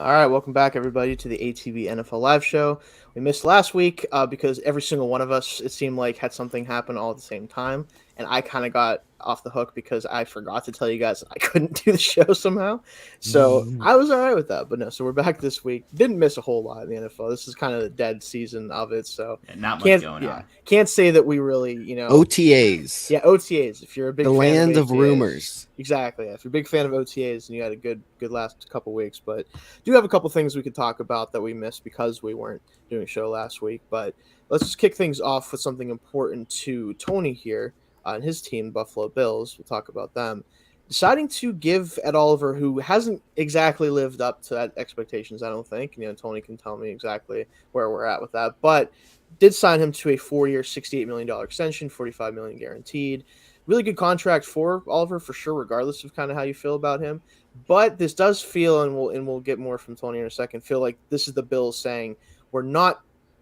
All right, welcome back, everybody, to the ATB NFL Live Show. We missed last week because every single one of us, it seemed like, had something happen all at the same time. And I kind of got off the hook because I forgot to tell you guys that I couldn't do the show somehow. So I was all right with that. But no, so we're back this week. Didn't miss a whole lot in the NFL. This is kind of the dead season of it. So Not much going on. Can't say that we really, OTAs. Yeah, OTAs. If you're a big The fan land of of OTAs, rumors. Exactly. Yeah. If you're a big fan of OTAs and you had a good last couple weeks, but do have a couple things we could talk about that we missed because we weren't doing a show last week. But let's just kick things off with something important to Tony here on his team, Buffalo Bills. We'll talk about them. Deciding to give Ed Oliver, who hasn't exactly lived up to that expectations, I don't think. Tony can tell me exactly where we're at with that, but did sign him to a 4-year, $68 million extension, $45 million guaranteed. Really good contract for Oliver for sure, regardless of kind of how you feel about him. But this does feel, and we'll get more from Tony in a second, feel like this is the Bills saying, we're not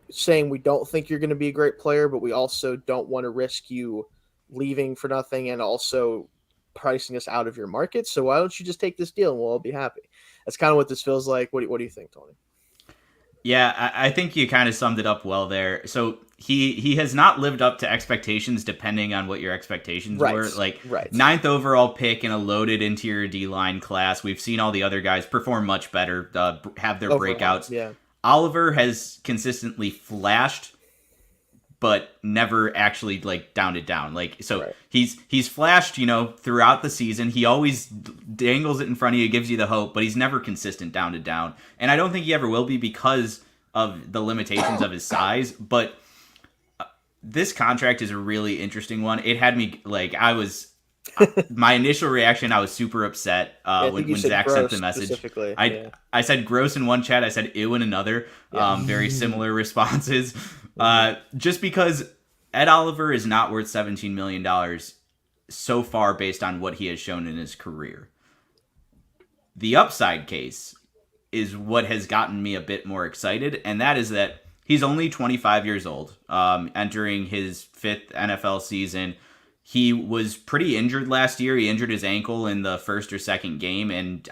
saying we don't think you're going to be a great player, but we also don't want to risk you leaving for nothing and also pricing us out of your market. So why don't you just take this deal and we'll all be happy? That's kind of what this feels like. What do you think, Tony? Yeah, I think you kind of summed it up well there. So he has not lived up to expectations depending on what your expectations were. Like, ninth overall pick in a loaded interior D-line class. We've seen all the other guys perform much better, have their breakouts. Yeah. Oliver has consistently flashed, but never actually downed it down. He's flashed, throughout the season. He always dangles it in front of you, gives you the hope, but he's never consistent down to down. And I don't think he ever will be because of the limitations of his size. But this contract is a really interesting one. It had me my initial reaction, I was super upset when Zach sent the message. I said gross in one chat. I said ew in another. Very similar responses. Just because Ed Oliver is not worth $17 million so far based on what he has shown in his career. The upside case is what has gotten me a bit more excited, and that is that he's only 25 years old, entering his 5th NFL season. He was pretty injured last year. He injured his ankle in the first or second game, and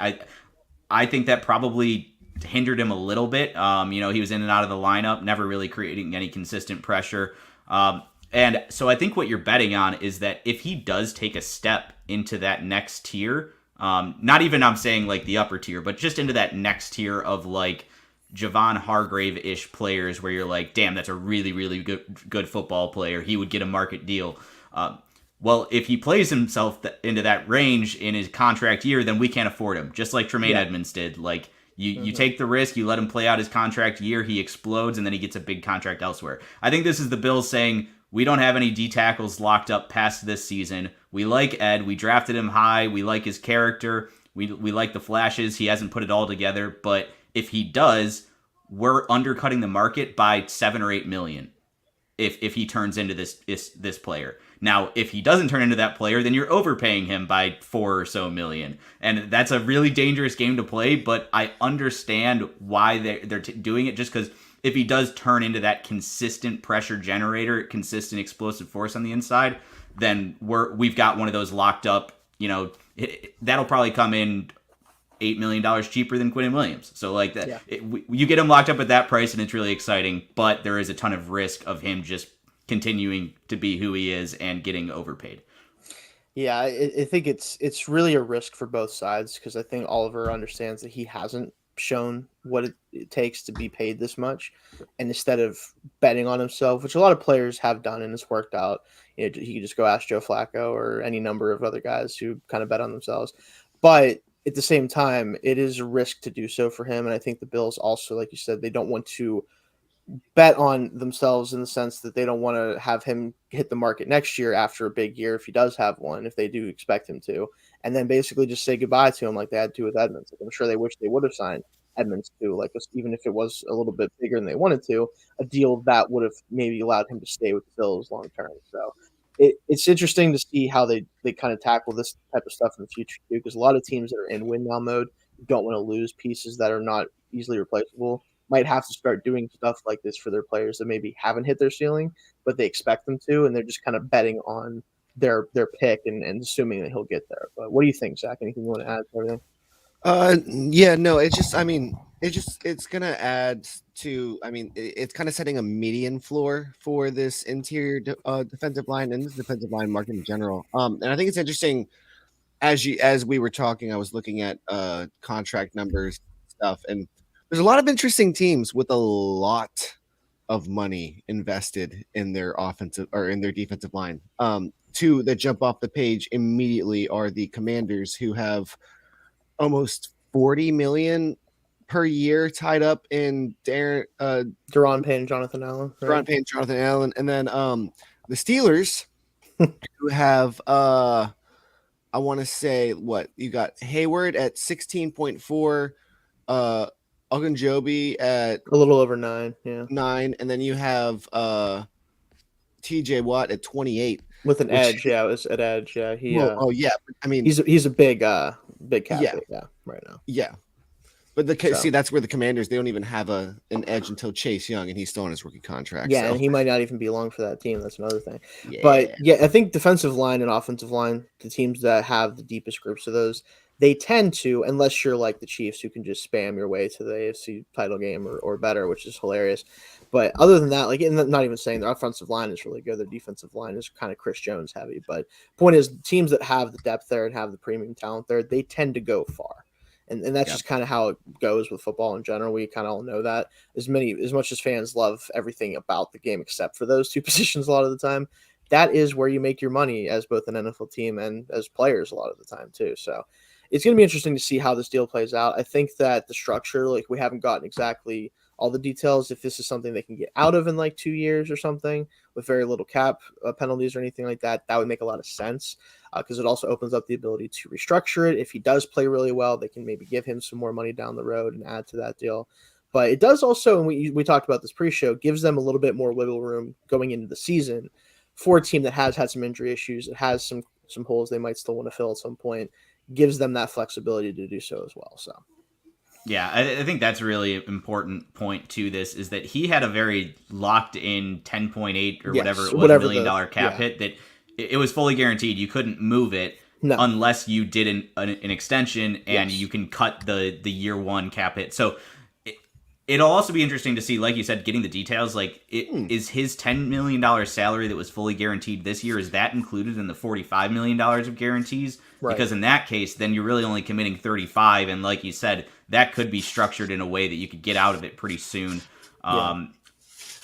I think that probably hindered him a little bit. He was in and out of the lineup, never really creating any consistent pressure. And so I think what you're betting on is that if he does take a step into that next tier, not even I'm saying the upper tier, but just into that next tier of Javon Hargrave-ish players where you're like, damn, that's a really, really good football player. He would get a market deal. Well, if he plays himself into that range in his contract year, then we can't afford him, just like Tremaine Edmonds did. You take the risk, you let him play out his contract year, he explodes, and then he gets a big contract elsewhere. I think this is the Bills saying, we don't have any D tackles locked up past this season. We like Ed. We drafted him high. We like his character. We like the flashes. He hasn't put it all together. But if he does, we're undercutting the market by 7 or 8 million if he turns into this player. Now, if he doesn't turn into that player, then you're overpaying him by 4 or so million. And that's a really dangerous game to play, but I understand why they're doing it, just because if he does turn into that consistent pressure generator, consistent explosive force on the inside, then we've got one of those locked up, that'll probably come in $8 million cheaper than Quinnen Williams. So you get him locked up at that price and it's really exciting, but there is a ton of risk of him just continuing to be who he is and getting overpaid. Yeah, I think it's really a risk for both sides, because I think Oliver understands that he hasn't shown what it takes to be paid this much, and instead of betting on himself, which a lot of players have done and it's worked out, he could just go ask Joe Flacco or any number of other guys who kind of bet on themselves. But at the same time, it is a risk to do so for him, and I think the Bills also, like you said, they don't want to bet on themselves in the sense that they don't want to have him hit the market next year after a big year, if he does have one, if they do expect him to, and then basically just say goodbye to him like they had to with Edmonds. I'm sure they wish they would have signed Edmonds too, even if it was a little bit bigger than they wanted to, a deal that would have maybe allowed him to stay with the Bills long term. So it's interesting to see how they kind of tackle this type of stuff in the future too, because a lot of teams that are in win now mode don't want to lose pieces that are not easily replaceable. Might have to start doing stuff like this for their players that maybe haven't hit their ceiling, but they expect them to, and they're just kind of betting on their pick and assuming that he'll get there. But what do you think, Zach? Anything you want to add to everything? Yeah, no, it's just, I mean, it's gonna add to, I mean, it's kind of setting a median floor for this interior defensive line and this defensive line market in general. And I think it's interesting as we were talking, I was looking at contract numbers stuff, and there's a lot of interesting teams with a lot of money invested in their offensive or in their defensive line. Two that jump off the page immediately are the Commanders, who have almost 40 million per year tied up in Deron Payne, Jonathan Allen, Deron Payne, Jonathan Allen, and then the Steelers, who have I want to say what you got Hayward at 16.4, Ogunjobi at a little over 9, 9, and then you have TJ Watt at 28 with an edge. Yeah, it was at edge. Yeah, yeah. I mean, he's a big cap yeah, right now. Yeah, but see, that's where the Commanders, they don't even have an edge until Chase Young, and he's still on his rookie contract. Yeah, so. And he might not even be long for that team. That's another thing. Yeah. But yeah, I think defensive line and offensive line, the teams that have the deepest groups of those, they tend to, unless you're like the Chiefs who can just spam your way to the AFC title game or better, which is hilarious. But other than that, like, and not even saying their offensive line is really good, their defensive line is kind of Chris Jones heavy. But point is, teams that have the depth there and have the premium talent there, they tend to go far. And that's just kind of how it goes with football in general. We kind of all know that as much as fans love everything about the game except for those two positions a lot of the time, that is where you make your money as both an NFL team and as players a lot of the time too. So it's going to be interesting to see how this deal plays out. I think that the structure, like, we haven't gotten exactly all the details. If this is something they can get out of in like 2 years or something with very little cap penalties or anything like that, that would make a lot of sense. Because it also opens up the ability to restructure it. If he does play really well, they can maybe give him some more money down the road and add to that deal. But it does also, and we talked about this pre-show, gives them a little bit more wiggle room going into the season for a team that has had some injury issues, that has some holes they might still want to fill at some point, gives them that flexibility to do so as well. So. Yeah, I think that's a really important point to this, is that he had a very locked in 10.8 or whatever it was, $1 million cap hit that it was fully guaranteed. You couldn't move it unless you did an extension, and you can cut the year one cap hit. So it'll also be interesting to see, like you said, getting the details. Like, is his $10 million salary that was fully guaranteed this year, is that included in the $45 million of guarantees? Right. Because in that case, then you're really only committing 35, and like you said, that could be structured in a way that you could get out of it pretty soon.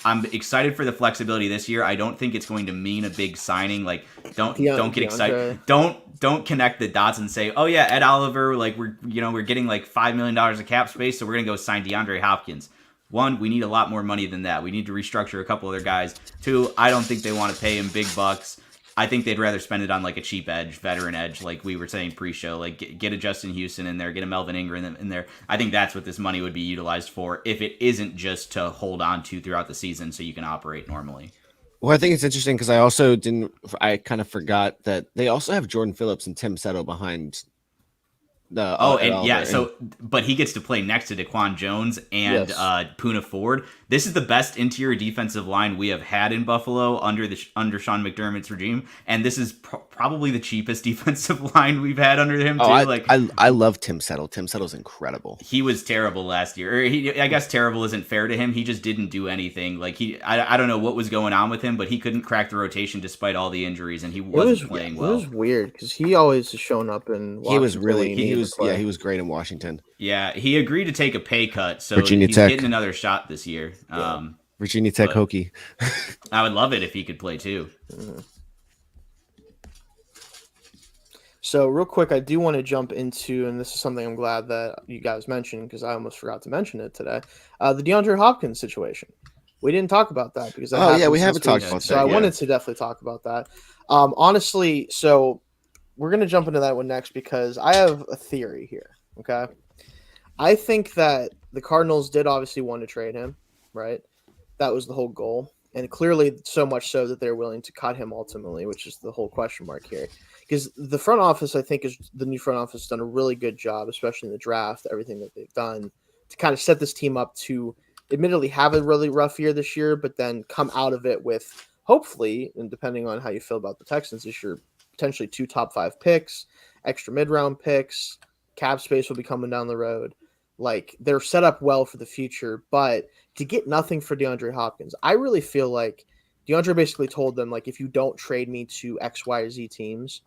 I'm excited for the flexibility this year. I don't think it's going to mean a big signing. Like, don't get excited. Don't connect the dots and say, oh yeah, Ed Oliver, like, we're getting like $5 million of cap space, so we're gonna go sign DeAndre Hopkins. One, we need a lot more money than that. We need to restructure a couple other guys. Two, I don't think they want to pay him big bucks. I think they'd rather spend it on like a cheap edge, veteran edge, like we were saying pre-show. Like, get a Justin Houston in there, get a Melvin Ingram in there. I think that's what this money would be utilized for, if it isn't just to hold on to throughout the season so you can operate normally. Well, I think it's interesting because I kind of forgot that they also have Jordan Phillips and Tim Settle behind the. But he gets to play next to Daquan Jones and Poona Ford. This is the best interior defensive line we have had in Buffalo under Sean McDermott's regime, and this is probably the cheapest defensive line we've had under him too. I love Tim Settle. Tim Settle's incredible. He was terrible last year. I guess terrible isn't fair to him. He just didn't do anything. Like, I don't know what was going on with him, but he couldn't crack the rotation despite all the injuries, and he wasn't playing well. It was weird because he always has shown up in Washington. He was great in Washington. Yeah, he agreed to take a pay cut, so he's getting another shot this year. Virginia Tech Hokie. I would love it if he could play too. Mm-hmm. So real quick, I do want to jump into, and this is something I'm glad that you guys mentioned because I almost forgot to mention it today, the DeAndre Hopkins situation. We didn't talk about that because we haven't talked about that. So I wanted to definitely talk about that. Honestly, so we're going to jump into that one next because I have a theory here, okay? I think that the Cardinals did obviously want to trade him, right? That was the whole goal. And clearly so much so that they're willing to cut him ultimately, which is the whole question mark here. Because the front office, I think, the new front office has done a really good job, especially in the draft, everything that they've done, to kind of set this team up to admittedly have a really rough year this year, but then come out of it with, hopefully, and depending on how you feel about the Texans this year, potentially 2 top 5 picks, extra mid-round picks, cap space will be coming down the road. Like, they're set up well for the future, but to get nothing for DeAndre Hopkins, I really feel like DeAndre basically told them, like, if you don't trade me to X, Y, or Z teams,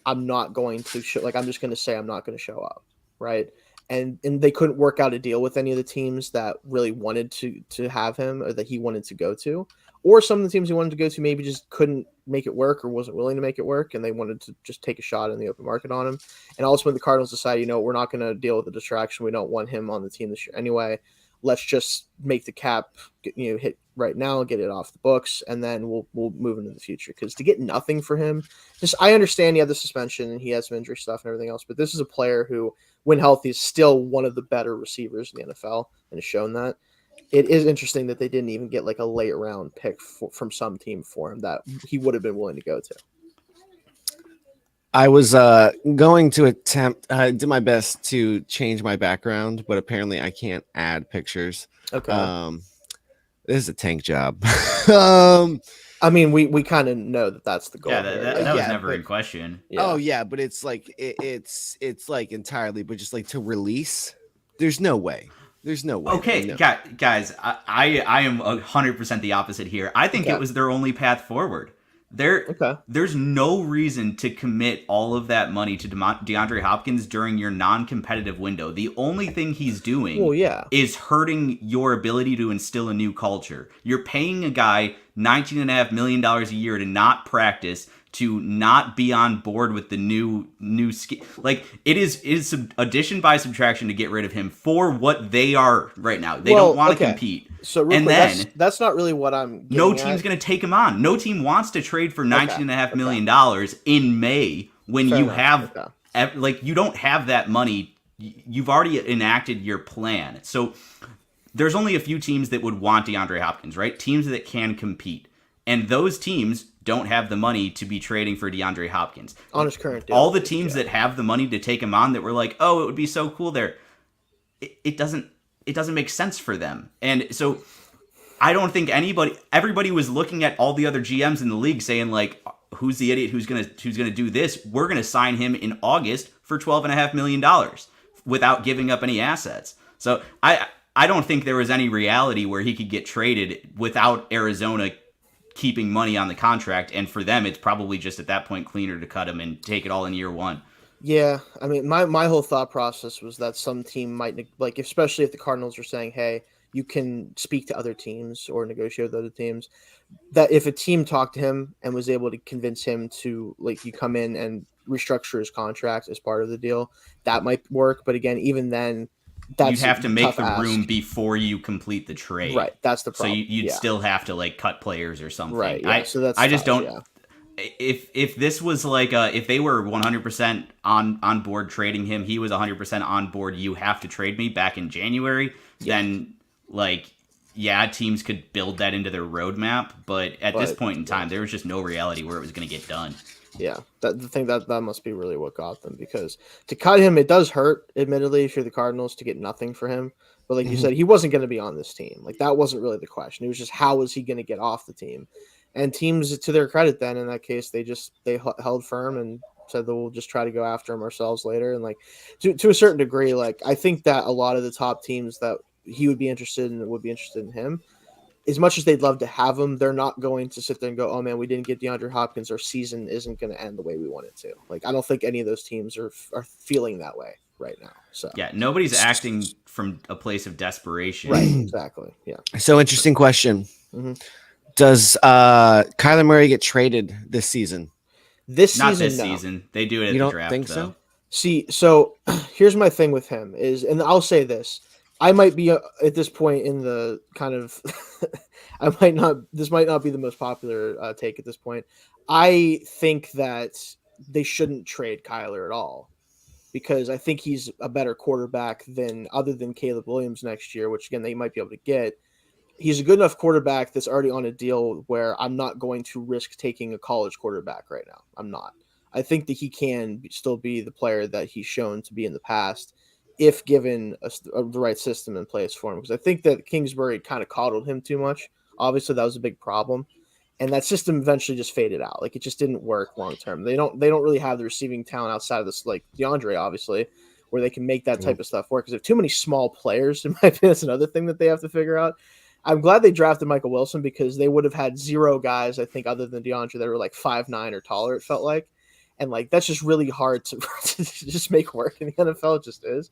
I'm not going to show, like, I'm just going to say I'm not going to show up, right? And they couldn't work out a deal with any of the teams that really wanted to have him or that he wanted to go to, or some of the teams he wanted to go to maybe just couldn't make it work or wasn't willing to make it work, and they wanted to just take a shot in the open market on him. And ultimately, the Cardinals decided, you know, we're not going to deal with the distraction. We don't want him on the team this year anyway. Let's just make the cap, hit right now, get it off the books, and then we'll move into the future. Because to get nothing for him, just I understand he had the suspension and he has some injury stuff and everything else, but this is a player who, when healthy, is still one of the better receivers in the NFL and has shown that. It is interesting that they didn't even get like a late round pick from some team for him that he would have been willing to go to. I was going to attempt, do my best to change my background, but apparently I can't add pictures. Okay. This is a tank job. I mean, we kind of know that that's the goal. Yeah, that was never in question. Yeah. Oh yeah, but it's like it's like entirely, but just like to release, there's no way. There's no way. Okay, no. Guys, I am 100% the opposite here. I think it was their only path forward. There's no reason to commit all of that money to DeAndre Hopkins during your non-competitive window. The only thing he's doing is hurting your ability to instill a new culture. You're paying a guy $19.5 million a year to not practice, to not be on board with the new scheme. Like, it is addition by subtraction to get rid of him for what they are right now. They don't want to compete. So real quick, that's not really what I'm no team's going to take him on. No team wants to trade for $19.5 million in May when you you don't have that money. You've already enacted your plan. So there's only a few teams that would want DeAndre Hopkins, right? Teams that can compete. And those teams don't have the money to be trading for DeAndre Hopkins. On his current deal. All the teams that have the money to take him on that were like, oh, it would be so cool there. It doesn't make sense for them. And so I don't think everybody was looking at all the other GMs in the league saying, like, who's the idiot who's gonna do this? We're gonna sign him in August for $12.5 million without giving up any assets. So I don't think there was any reality where he could get traded without Arizona keeping money on the contract, and for them it's probably just at that point cleaner to cut him and take it all in year one. Yeah, I mean, my whole thought process was that some team might, like, especially if the Cardinals are saying, hey, you can speak to other teams or negotiate with other teams, that if a team talked to him and was able to convince him to, like, you come in and restructure his contract as part of the deal, that might work. But again, even then, you'd have to make the room before you complete the trade. Right, that's the problem. So you'd still have to, like, cut players or something. Right, yeah. So that's I just don't. Yeah. If this was like if they were 100% on board trading him, he was 100% on board. You have to trade me back in January. Yeah. Then, like, teams could build that into their roadmap. But at this point in time, there was just no reality where it was going to get done. Yeah, the thing that must be really what got them, because to cut him, it does hurt, admittedly, if you're the Cardinals, to get nothing for him. But like you said, he wasn't going to be on this team. Like, that wasn't really the question. It was just, how was he going to get off the team? And teams, to their credit, then in that case, they held firm and said that we'll just try to go after him ourselves later. And like to a certain degree, like, I think that a lot of the top teams that he would be interested in would be interested in him. As much as they'd love to have him, they're not going to sit there and go, oh man, we didn't get DeAndre Hopkins. Our season isn't going to end the way we want it to. Like, I don't think any of those teams are feeling that way right now. So yeah, nobody's acting from a place of desperation. Right, exactly. Yeah. So interesting question. Mm-hmm. Does Kyler Murray get traded this season? Not this season. They do it at the draft. You don't think so? See, so here's my thing with him is, and I'll say this. I might be at this point in the kind of, this might not be the most popular take at this point. I think that they shouldn't trade Kyler at all, because I think he's a better quarterback other than Caleb Williams next year, which again, they might be able to get. He's a good enough quarterback that's already on a deal where I'm not going to risk taking a college quarterback right now. I'm not. I think that he can still be the player that he's shown to be in the past, if given the right system in place for him. Because I think that Kingsbury kind of coddled him too much. Obviously, that was a big problem. And that system eventually just faded out. Like, it just didn't work long term. They don't really have the receiving talent outside of this, like DeAndre, obviously, where they can make that type of stuff work. Because if too many small players, in my opinion, that's another thing that they have to figure out. I'm glad they drafted Michael Wilson because they would have had 0 guys, I think, other than DeAndre, that were like 5'9" or taller, it felt like. And like that's just really hard to just make work in the NFL. It just is.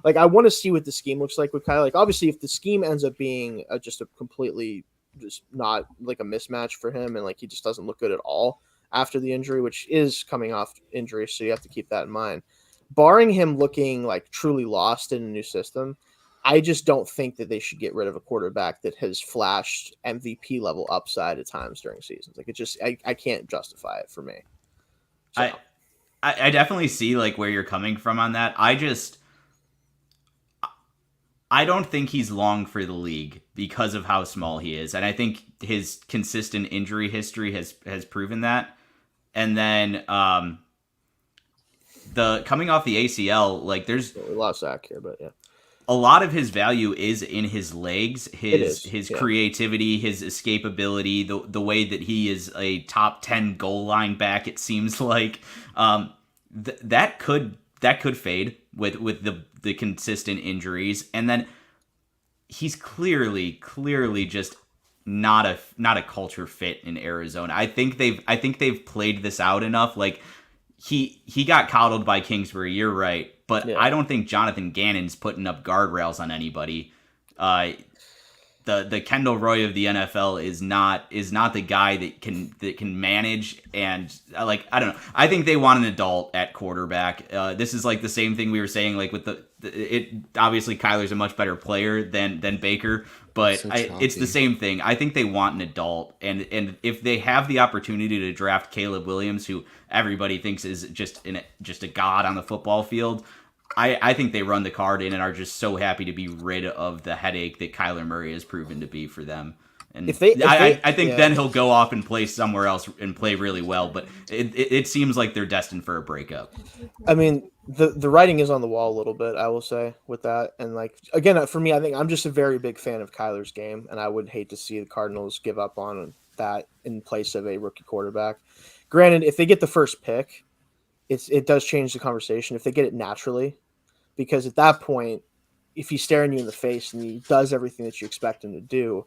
Like I want to see what the scheme looks like with Kyle. Like obviously, if the scheme ends up being just a completely just not like a mismatch for him, and like he just doesn't look good at all after the injury, which is coming off injury, so you have to keep that in mind. Barring him looking like truly lost in a new system, I just don't think that they should get rid of a quarterback that has flashed MVP level upside at times during seasons. Like it just, I can't justify it for me. So. I definitely see like where you're coming from on that. I don't think he's long for the league because of how small he is, and I think his consistent injury history has proven that. And then the coming off the ACL, like there's a lot of sack here, but yeah. A lot of his value is in his legs, his creativity, his escapability, the way that he is a top 10 goal line back. It seems like that could fade with the consistent injuries, and then he's clearly just not a culture fit in Arizona. I think they've played this out enough. Like he got coddled by Kingsbury. You're right. But yeah. I don't think Jonathan Gannon's putting up guardrails on anybody. The Kendall Roy of the NFL is not the guy that can manage, and like I don't know. I think they want an adult at quarterback. This is like the same thing we were saying like with it. Obviously, Kyler's a much better player than Baker, but it's the same thing. I think they want an adult, and if they have the opportunity to draft Caleb Williams, who everybody thinks is just a god on the football field. I think they run the card in and are just so happy to be rid of the headache that Kyler Murray has proven to be for them. And I think then he'll go off and play somewhere else and play really well. But it seems like they're destined for a breakup. I mean, the writing is on the wall a little bit, I will say, with that. And like again, for me, I think I'm just a very big fan of Kyler's game, and I would hate to see the Cardinals give up on that in place of a rookie quarterback. Granted, if they get the first pick, it does change the conversation. If they get it naturally. Because at that point, if he's staring you in the face and he does everything that you expect him to do,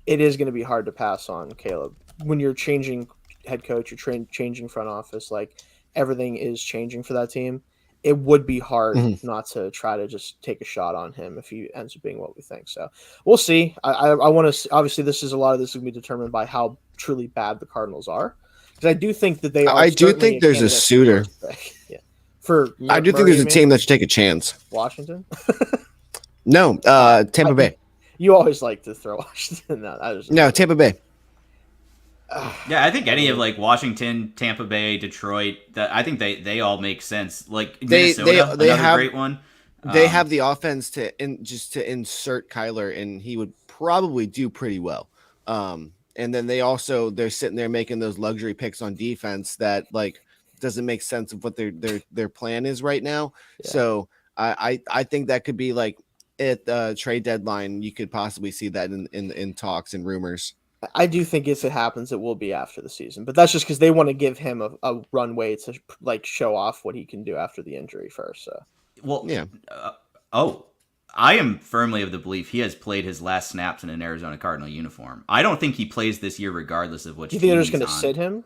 it is going to be hard to pass on Caleb. When you're changing head coach, you're changing front office, like everything is changing for that team. It would be hard not to try to just take a shot on him if he ends up being what we think. So we'll see. I want to obviously a lot of this is going to be determined by how truly bad the Cardinals are. Because I do think that they are. I do think there's a suitor. Yeah. I do think there's a team that should take a chance. Washington? No, Tampa Bay. You always like to throw Washington out. No, Tampa Bay. Yeah, I think any of like Washington, Tampa Bay, Detroit, I think they all make sense. Like Minnesota, they have great one. They have the offense to insert Kyler, and he would probably do pretty well. And then they're sitting there making those luxury picks on defense that like doesn't make sense of what their plan is right now. Yeah. So I think that could be like at the trade deadline. You could possibly see that in talks and rumors. I do think if it happens, it will be after the season, but that's just because they want to give him a runway to like show off what he can do after the injury first. So. Well, yeah. I am firmly of the belief he has played his last snaps in an Arizona Cardinal uniform. I don't think he plays this year regardless of which. Do you think they're just going to sit him?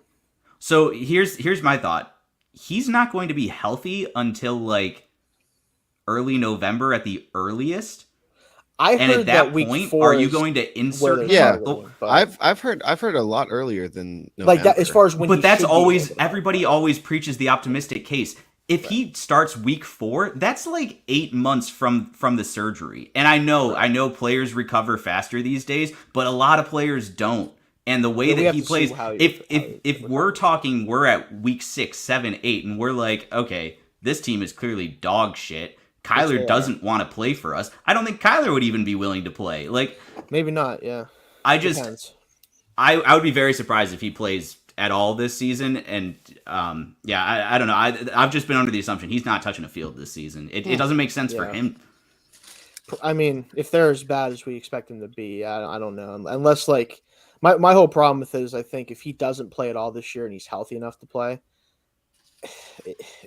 So here's my thought. He's not going to be healthy until like early November at the earliest. I heard at that point, are you going to insert him? Yeah, I've heard a lot earlier than November. Like that as far as when. But that's always everybody always preaches the optimistic case. If he starts week 4, that's like 8 months from the surgery. And I know players recover faster these days, but a lot of players don't. And the way that he plays, if we're talking, we're at week 6, 7, 8, and we're like, okay, this team is clearly dog shit. Kyler doesn't want to play for us. I don't think Kyler would even be willing to play. Like maybe not. Yeah. I would be very surprised if he plays at all this season. And I don't know. I've just been under the assumption he's not touching a field this season. It doesn't make sense for him. I mean, if they're as bad as we expect them to be, I don't know. Unless like. My whole problem with it is I think if he doesn't play at all this year and he's healthy enough to play,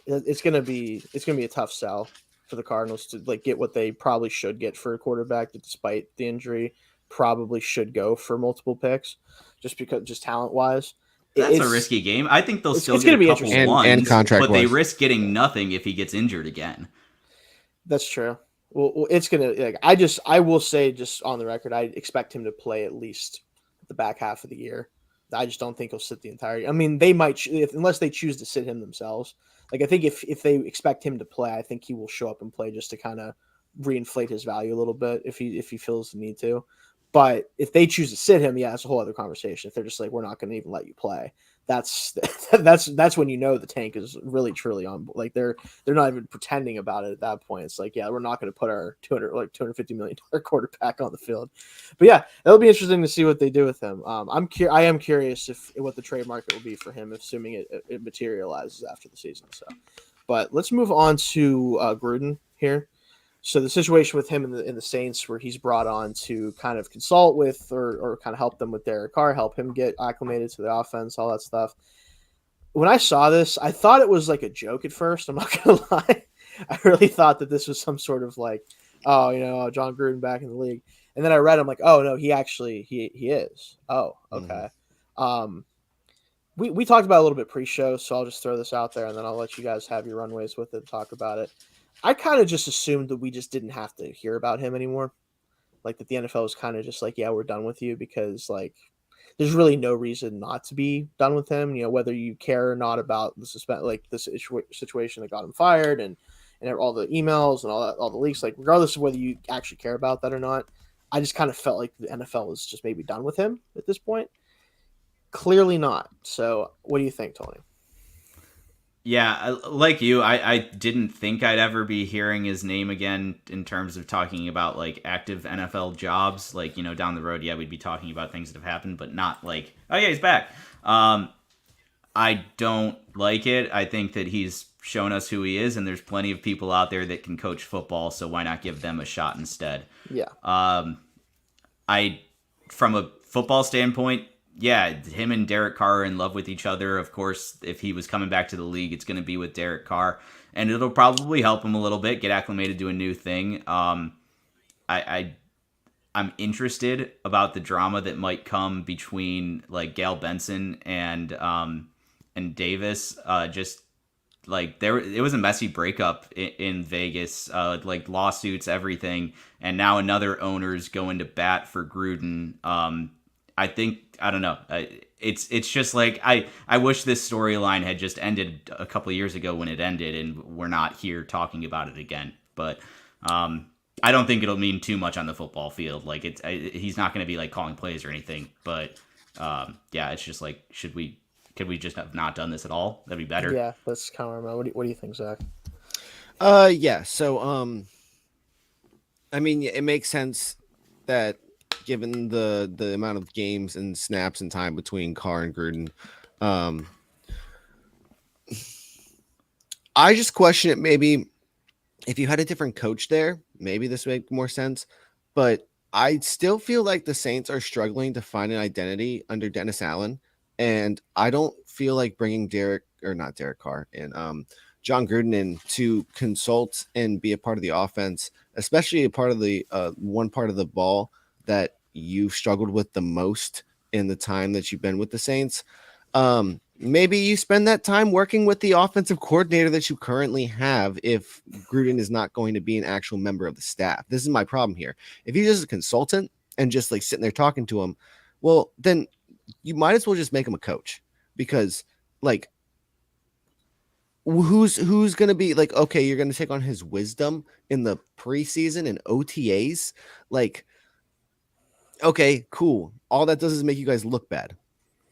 it's gonna be a tough sell for the Cardinals to like get what they probably should get for a quarterback that, despite the injury, probably should go for multiple picks, just talent wise. That's a risky game. I think they'll still it's get gonna a be couple interesting. ones, and contract but they wise. risk getting nothing if he gets injured again. That's true. Well, it's gonna. Like, I will say, just on the record, I expect him to play at least the back half of the year. I just don't think he'll sit the entire. I mean, they might unless they choose to sit him themselves. Like, I think if they expect him to play, I think he will show up and play just to kind of reinflate his value a little bit if he feels the need to. But if they choose to sit him, yeah, it's a whole other conversation. If they're just like, we're not going to even let you play, that's when you know the tank is really truly on. Like they're not even pretending about it at that point. It's like, yeah, we're not going to put our $250 million quarterback on the field. But yeah, it'll be interesting to see what they do with him. I am curious if what the trade market will be for him, assuming it materializes after the season. So, but let's move on to Gruden here. So the situation with him in the Saints, where he's brought on to kind of consult with or kind of help them with Derek Carr, help him get acclimated to the offense, all that stuff. When I saw this, I thought it was like a joke at first. I'm not going to lie. I really thought that this was some sort of like, oh, Jon Gruden back in the league. And then I read, I'm like, oh, no, he is. Oh, okay. Mm-hmm. We talked about it a little bit pre-show, so I'll just throw this out there, and then I'll let you guys have your runways with it and talk about it. I kind of just assumed that we just didn't have to hear about him anymore. Like that the NFL was kind of just like, yeah, we're done with you, because like there's really no reason not to be done with him. Whether you care or not about the situation that got him fired and all the emails and all the leaks, like regardless of whether you actually care about that or not, I just kind of felt like the NFL was just maybe done with him at this point. Clearly not. So what do you think, Tony? Yeah, like you, I didn't think I'd ever be hearing his name again in terms of talking about like active NFL jobs. Like, down the road, yeah, we'd be talking about things that have happened, but not like, oh yeah, he's back. I don't like it. I think that he's shown us who he is, and there's plenty of people out there that can coach football, so why not give them a shot instead? Yeah. From a football standpoint, yeah, him and Derek Carr are in love with each other. Of course, if he was coming back to the league, it's going to be with Derek Carr, and it'll probably help him a little bit get acclimated to a new thing. I'm interested about the drama that might come between like Gail Benson and Davis. Just like it was a messy breakup in Vegas, like lawsuits, everything, and now another owner's going to bat for Gruden. I don't know. It's just like I wish this storyline had just ended a couple of years ago when it ended, and we're not here talking about it again. But I don't think it'll mean too much on the football field. Like he's not going to be like calling plays or anything. But yeah, it's just like could we just have not done this at all? That'd be better. Yeah, let's kind of remember. What do you think, Zach? Yeah. So I mean, it makes sense that, given the amount of games and snaps and time between Carr and Gruden, I just question it. Maybe if you had a different coach there, maybe this would make more sense. But I still feel like the Saints are struggling to find an identity under Dennis Allen, and I don't feel like bringing not Derek Carr and Jon Gruden in to consult and be a part of the offense, especially a part of the one part of the ball that you've struggled with the most in the time that you've been with the Saints. Maybe you spend that time working with the offensive coordinator that you currently have if Gruden is not going to be an actual member of the staff. This is my problem here. If he's just a consultant and just like sitting there talking to him, well, then you might as well just make him a coach, because like who's going to be like, okay, you're going to take on his wisdom in the preseason and OTAs. Like, okay, cool. All that does is make you guys look bad.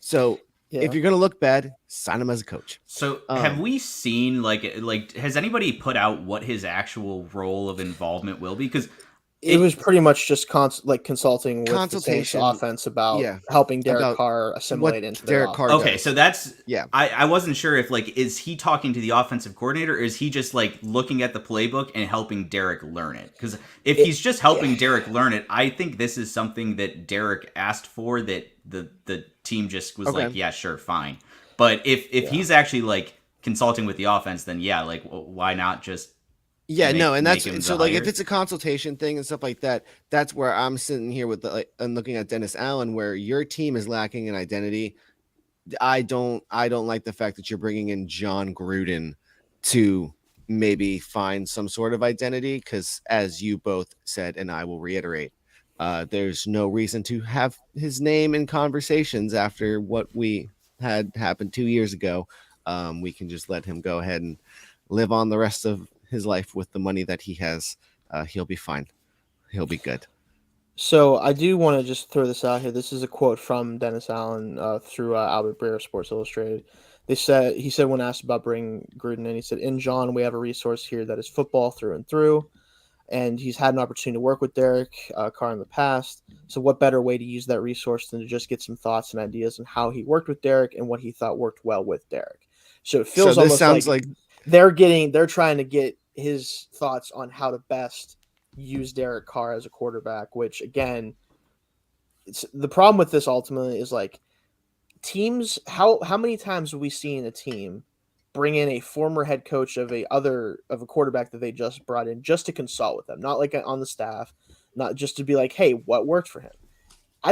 So if you're going to look bad, sign him as a coach. So have we seen like has anybody put out what his actual role of involvement will be? Because it was pretty much just consulting with the Saints offense about helping Derek Carr assimilate into their offense. Okay, so that's I wasn't sure if like is he talking to the offensive coordinator, or is he just like looking at the playbook and helping Derek learn it? Because if he's just helping Derek learn it, I think this is something that Derek asked for that the team just was like, yeah, sure, fine. But if he's actually like consulting with the offense, then yeah, like why not just Yeah, no, and make him that's so the like if hire. it's a consultation thing and stuff like that, that's where I'm sitting here with and looking at Dennis Allen, where your team is lacking an identity. I don't like the fact that you're bringing in Jon Gruden to maybe find some sort of identity, because as you both said, and I will reiterate, there's no reason to have his name in conversations after what we had happened 2 years ago. We can just let him go ahead and live on the rest of his life with the money that he has. He'll be fine. He'll be good. So I do want to just throw this out here. This is a quote from Dennis Allen through Albert Breer, Sports Illustrated. He said when asked about bringing Gruden in, he said, "In John, we have a resource here that is football through and through, and he's had an opportunity to work with Derek Carr in the past. So what better way to use that resource than to just get some thoughts and ideas on how he worked with Derek and what he thought worked well with Derek." So it feels this almost sounds like they're trying to get his thoughts on how to best use Derek Carr as a quarterback, which again, the problem with this ultimately is like teams. How many times have we seen a team bring in a former head coach of a quarterback that they just brought in just to consult with them, not like on the staff, not just to be like, hey, what worked for him?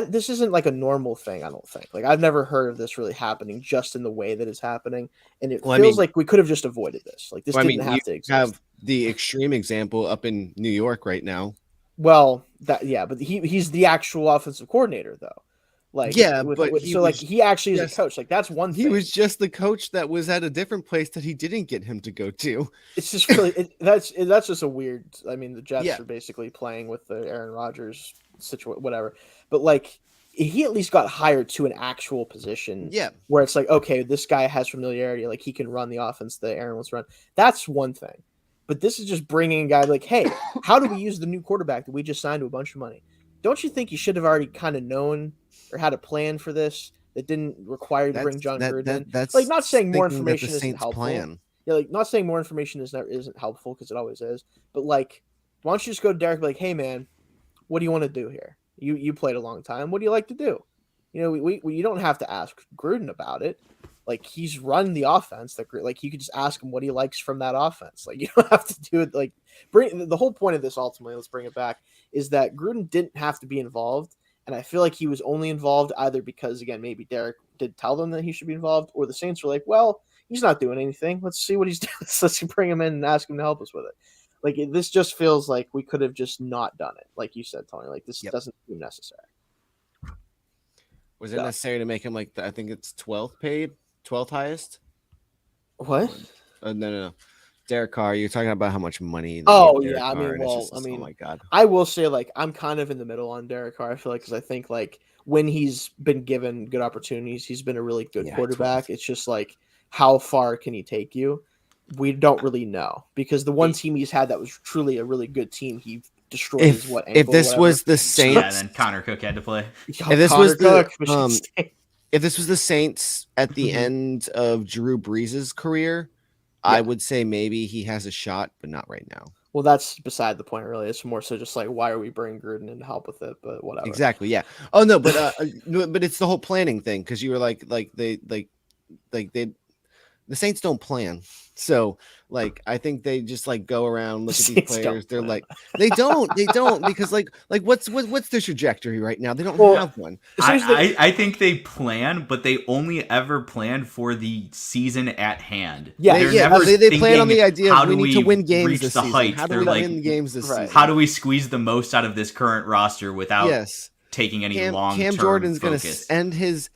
This isn't like a normal thing, I don't think. Like I've never heard of this really happening just in the way that it's happening, and it feels like we could have just avoided this. Like this didn't have to exist. You have the extreme example up in New York right now. Well, but he's the actual offensive coordinator though. Like he actually is a coach. Like that's one thing. He was just the coach that was at a different place that he didn't get him to go to. It's just really that's just a weird. I mean, the Jets are basically playing with the Aaron Rodgers situation, whatever. But like he at least got hired to an actual position. Yeah, where it's like, okay, this guy has familiarity. Like he can run the offense that Aaron wants to run. That's one thing. But this is just bringing a guy like, hey, how do we use the new quarterback that we just signed to a bunch of money? Don't you think you should have already kind of known or had a plan for this that didn't require you to bring Jon Gruden in? That's like not saying more information isn't helpful. Plan. Yeah, like not saying more information isn't helpful because it always is. But like, why don't you just go to Derek and be like, hey man, what do you want to do here? You played a long time. What do you like to do? You know, we you don't have to ask Gruden about it. Like he's run the offense. Like you could just ask him what he likes from that offense. Like you don't have to do it. Like the whole point of this ultimately, let's bring it back, is that Gruden didn't have to be involved, and I feel like he was only involved either because again maybe Derek did tell them that he should be involved, or the Saints were like, well, he's not doing anything. Let's see what he's doing. Let's bring him in and ask him to help us with it. Like this just feels like we could have just not done it, like you said, Tony. Like this doesn't seem necessary. Was it necessary to make him like I think it's 12th highest? What? No. Derek Carr, you're talking about how much money. Oh yeah, I mean, oh my god. I will say like I'm kind of in the middle on Derek Carr. I feel like because I think like when he's been given good opportunities, he's been a really good quarterback. 12. It's just like how far can he take you? We don't really know because the one team he's had that was truly a really good team, he destroyed his ankle. If this was the Saints, yeah, then Connor Cook had to play. If this was if this was the Saints at the end of Drew Brees' career, I would say maybe he has a shot, but not right now. Well, that's beside the point, really. It's more so just like, why are we bringing Gruden in to help with it? But whatever. Exactly. Yeah. Oh no, but but it's the whole planning thing because you were the Saints don't plan. So like I think they just like go around look at these players. They're like they don't because like what's their trajectory right now? They don't have one. I think they plan, but they only ever plan for the season at hand. Yeah, they plan on the idea of we need to win games this season. How do we win games this season? How do we squeeze the most out of this current roster without taking any long-term Cam Jordan's going to end his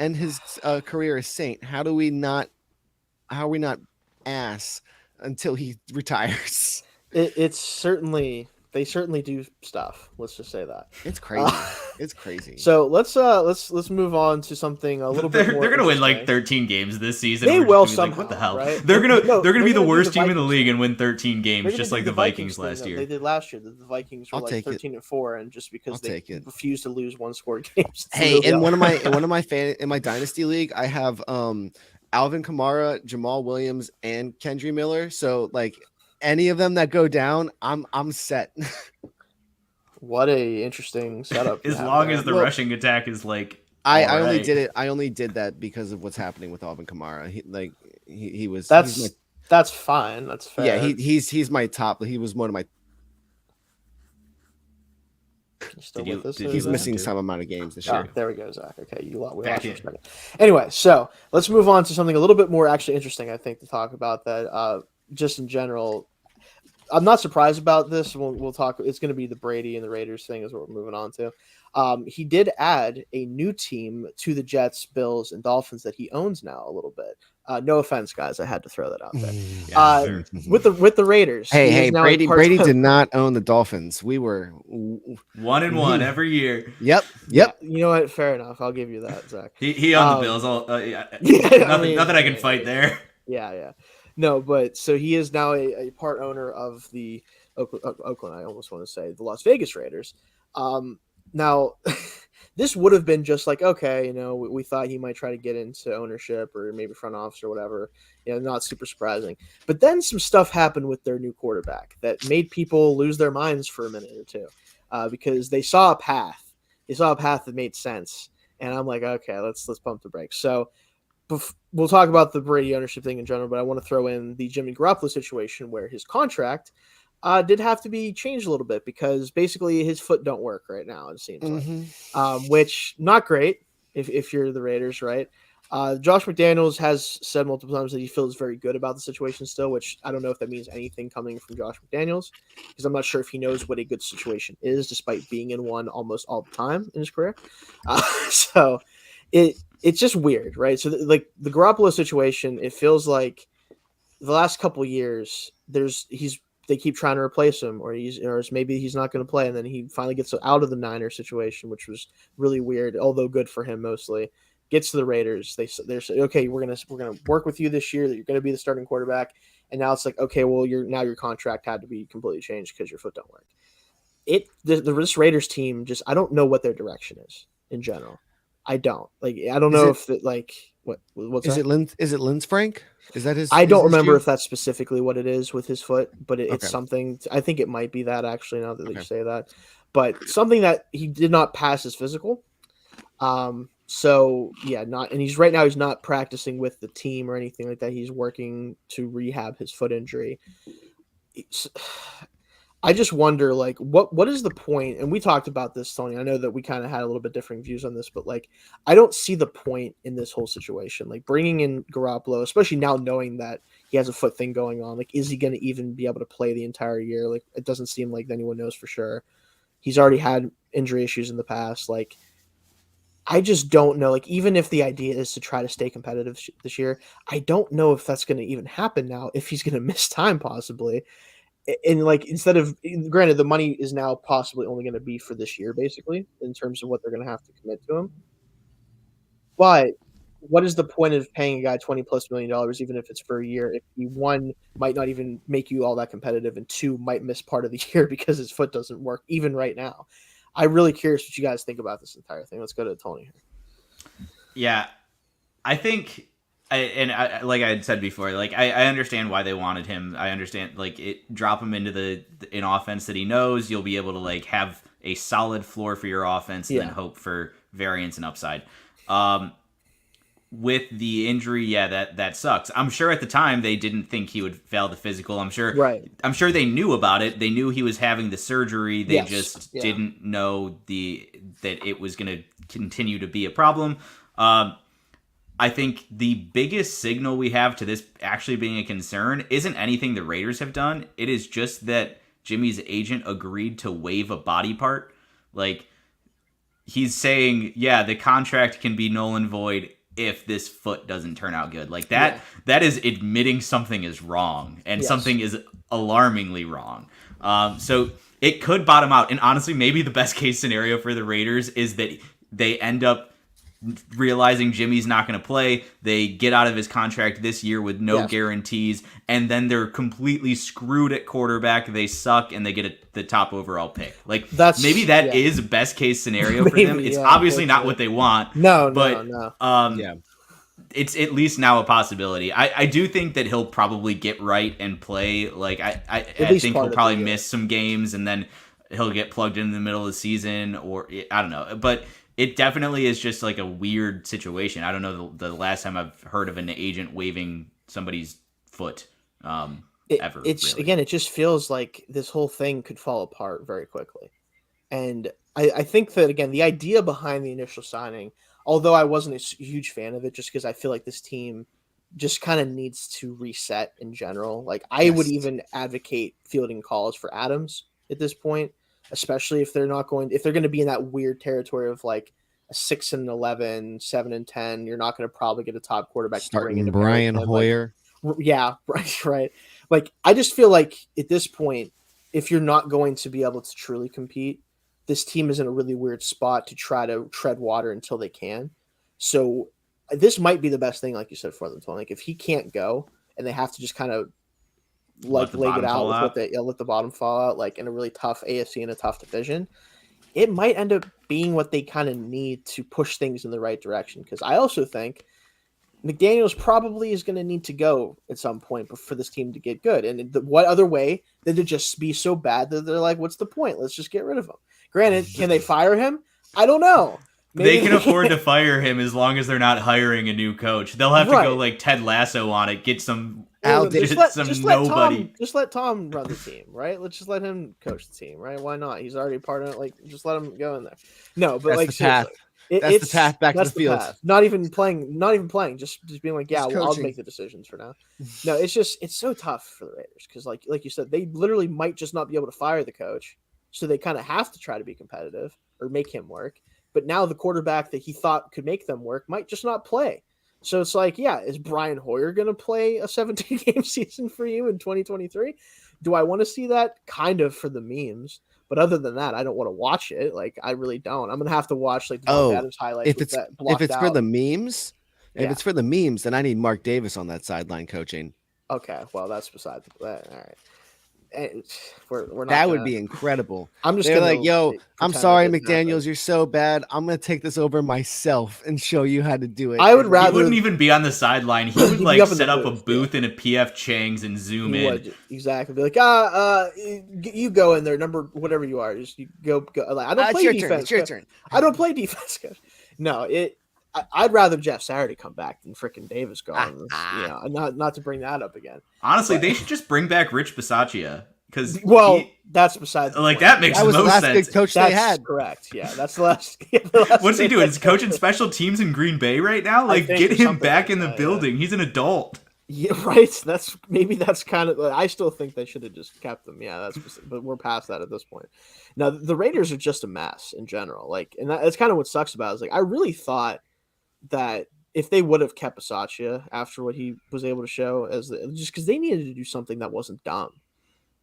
career as Saint. How are we not ass until he retires? It's certainly they certainly do stuff. Let's just say that it's crazy. It's crazy. So let's move on to something a little bit more. They're gonna win like 13 games this season. They will somehow. Like, what the hell? Right? They're gonna be the worst team in the league and win 13 games, just like the Vikings last year. They did last year. The Vikings were like 13-4, and just because they refused to lose one-score games. Hey, in one of my dynasty league, I have Alvin Kamara, Jamal Williams, and Kendry Miller. So like any of them that go down, I'm set. What a interesting setup. As long as the rushing attack is like I only did that because of what's happening with Alvin Kamara. He was That's fine. That's fair. Yeah, he's my top. He was one of my. He's missing some amount of games this year. There we go, Zach. Okay, we lost for a second. Anyway, so let's move on to something a little bit more actually interesting, I think, to talk about that. Just in general, I'm not surprised about this. We'll talk. It's going to be the Brady and the Raiders thing is what we're moving on to. He did add a new team to the Jets, Bills, and Dolphins that he owns now a little bit. No offense, guys. I had to throw that out there. With the Raiders. Hey, Brady did not own the Dolphins. We were 1-1 every year. Yep. You know what? Fair enough. I'll give you that, Zach. He owned the Bills. Nothing I can fight there. Yeah. No, but so he is now a part owner of the Oakland. I almost want to say the Las Vegas Raiders. Now, this would have been just like, okay, we thought he might try to get into ownership or maybe front office or whatever. Not super surprising. But then some stuff happened with their new quarterback that made people lose their minds for a minute or two because they saw a path. They saw a path that made sense. And I'm like, okay, let's pump the brakes. So we'll talk about the Brady ownership thing in general, but I want to throw in the Jimmy Garoppolo situation where his contract did have to be changed a little bit because basically his foot don't work right now, it seems like, which not great if you're the Raiders, right? Josh McDaniels has said multiple times that he feels very good about the situation still, which I don't know if that means anything coming from Josh McDaniels because I'm not sure if he knows what a good situation is despite being in one almost all the time in his career. So it's just weird, right? So like the Garoppolo situation, it feels like the last couple of years they keep trying to replace him, or maybe he's not going to play, and then he finally gets out of the Niners situation, which was really weird, although good for him mostly. Gets to the Raiders, they're saying, okay, we're gonna work with you this year. That you're going to be the starting quarterback, and now it's like, okay, well, your contract had to be completely changed because your foot don't work. This Raiders team just I don't know what their direction is in general. I don't know if it, like what's is that? Is it Linz Frank? Is that his? I don't remember if that's specifically what it is with his foot, but it's okay. something. I think it might be that actually. Now that you say that, but something that he did not pass his physical. So yeah, and he's not practicing with the team or anything like that. He's working to rehab his foot injury. I just wonder, like, what is the point? And we talked about this, Tony. I know that we kind of had a little bit different views on this, but like, I don't see the point in this whole situation. Like bringing in Garoppolo, especially now knowing that he has a foot thing going on. Like, is he going to even be able to play the entire year? Like, it doesn't seem like anyone knows for sure. He's already had injury issues in the past. Like, I just don't know. Like, even if the idea is to try to stay competitive this year, I don't know if that's going to even happen now. If he's going to miss time, possibly. And like, instead of, granted, the money is now possibly only going to be for this year, basically, in terms of what they're going to have to commit to him. But what is the point of paying a guy $20+ million, even if it's for a year, if he, one, might not even make you all that competitive, and two, might miss part of the year because his foot doesn't work, even right now? I'm really curious what you guys think about this entire thing. Let's go to Tony here. Yeah, I think... like I had said before, like I understand why they wanted him. I understand, like, drop him into an offense that he knows. You'll be able to like have a solid floor for your offense, and then hope for variance and upside. With the injury, that sucks. I'm sure at the time they didn't think he would fail the physical. I'm sure they knew about it. They knew he was having the surgery. They just didn't know that it was going to continue to be a problem. I think the biggest signal we have to this actually being a concern isn't anything the Raiders have done. It is just that Jimmy's agent agreed to waive a body part. Like, he's saying, the contract can be null and void if this foot doesn't turn out good. Like, that is admitting something is wrong, and something is alarmingly wrong. So it could bottom out. And honestly, maybe the best case scenario for the Raiders is that they end up realizing Jimmy's not going to play. They get out of his contract this year with no guarantees, and then they're completely screwed at quarterback. They suck, and they get the top overall pick. Like, maybe that is best case scenario for them. It's obviously not what they want. No. It's at least now a possibility. I do think that he'll probably get right and play. Like, I think he'll probably miss some games, and then he'll get plugged in the middle of the season, or I don't know. But it definitely is just like a weird situation. I don't know the last time I've heard of an agent waiving somebody's foot. ever. It's really. Again, it just feels like this whole thing could fall apart very quickly. And I think that, again, the idea behind the initial signing, although I wasn't a huge fan of it, just because I feel like this team just kind of needs to reset in general. Like, I would even advocate fielding calls for Adams at this point, especially if they're going to be in that weird territory of like a 6-11, 7-10. You're not going to probably get a top quarterback. Starting Brian Hoyer. Like, yeah, right. Like, I just feel like at this point, if you're not going to be able to truly compete, this team is in a really weird spot to try to tread water until they can. So this might be the best thing, like you said, for them. Like, if he can't go and they have to just kind of like leg it out with what they let the bottom fall out, like in a really tough AFC and a tough division, it might end up being what they kind of need to push things in the right direction. Because I also think McDaniels probably is going to need to go at some point for this team to get good. And what other way than to just be so bad that they're like, what's the point? Let's just get rid of him. Granted, can they fire him? I don't know. Maybe they can afford to fire him as long as they're not hiring a new coach. They'll have to go like Ted Lasso on it, get some nobody. Just let Tom run the team, right? Let's just let him coach the team, right? Why not? He's already part of it. Like, just let him go in there. No, but that's the path. That's the path back to the field. Not even playing. Just being like, yeah, well, I'll make the decisions for now. No, it's so tough for the Raiders because, like you said, they literally might just not be able to fire the coach, so they kind of have to try to be competitive or make him work. But now the quarterback that he thought could make them work might just not play. So it's like, yeah, is Brian Hoyer going to play a 17-game season for you in 2023? Do I want to see that? Kind of for the memes. But other than that, I don't want to watch it. Like, I really don't. I'm going to have to watch like the Adams highlights. If it's for the memes, if it's for the memes, then I need Mark Davis on that sideline coaching. Okay, well, that's beside that. All right. We're not that would be incredible. I'm just like, yo, I'm sorry, McDaniels, you're so bad. I'm gonna take this over myself and show you how to do it. I would rather. He wouldn't even be on the sideline. He would like set up a booth in a PF Chang's and zoom in. Exactly. Be like, you go in there, number whatever you are. Just you go. Like, I don't play defense. It's your turn. I don't play defense. No, I'd rather Jeff Saturday come back than freaking Davis gone. Not to bring that up again. Honestly, they should just bring back Rich Bisaccia because that's beside the point. That makes the most sense. Good coach that's they had. Correct. Yeah, that's the last. What's he doing? Is coaching special teams in Green Bay right now? Like, get him back in the building. Yeah. He's an adult. Yeah, right. That's kind of. I still think they should have just kept them. Yeah, but we're past that at this point. Now the Raiders are just a mess in general. Like, and that's kind of what sucks about it. Is like I really thought that if they would have kept Bisaccia after what he was able to show, just because they needed to do something that wasn't dumb.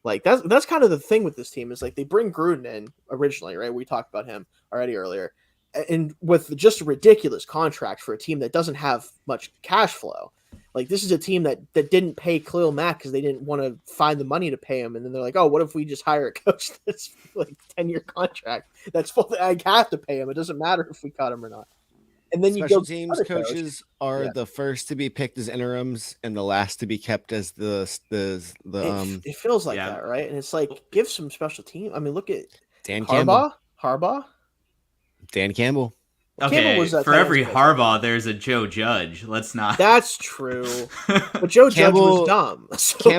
Like that's kind of the thing with this team is like they bring Gruden in originally, right? We talked about him already earlier, and with just a ridiculous contract for a team that doesn't have much cash flow. Like this is a team that didn't pay Khalil Mack because they didn't want to find the money to pay him, and then they're like, oh, what if we just hire a coach that's like 10-year contract that's full? I have to pay him. It doesn't matter if we cut him or not. And then special teams coaches are the first to be picked as interims and the last to be kept as the It feels like that, right? And it's like give some special team. I mean, look at Dan Harbaugh, Dan Campbell. Okay, for every Harbaugh, there's a Joe Judge. Let's not. That's true, but Joe Judge was dumb. So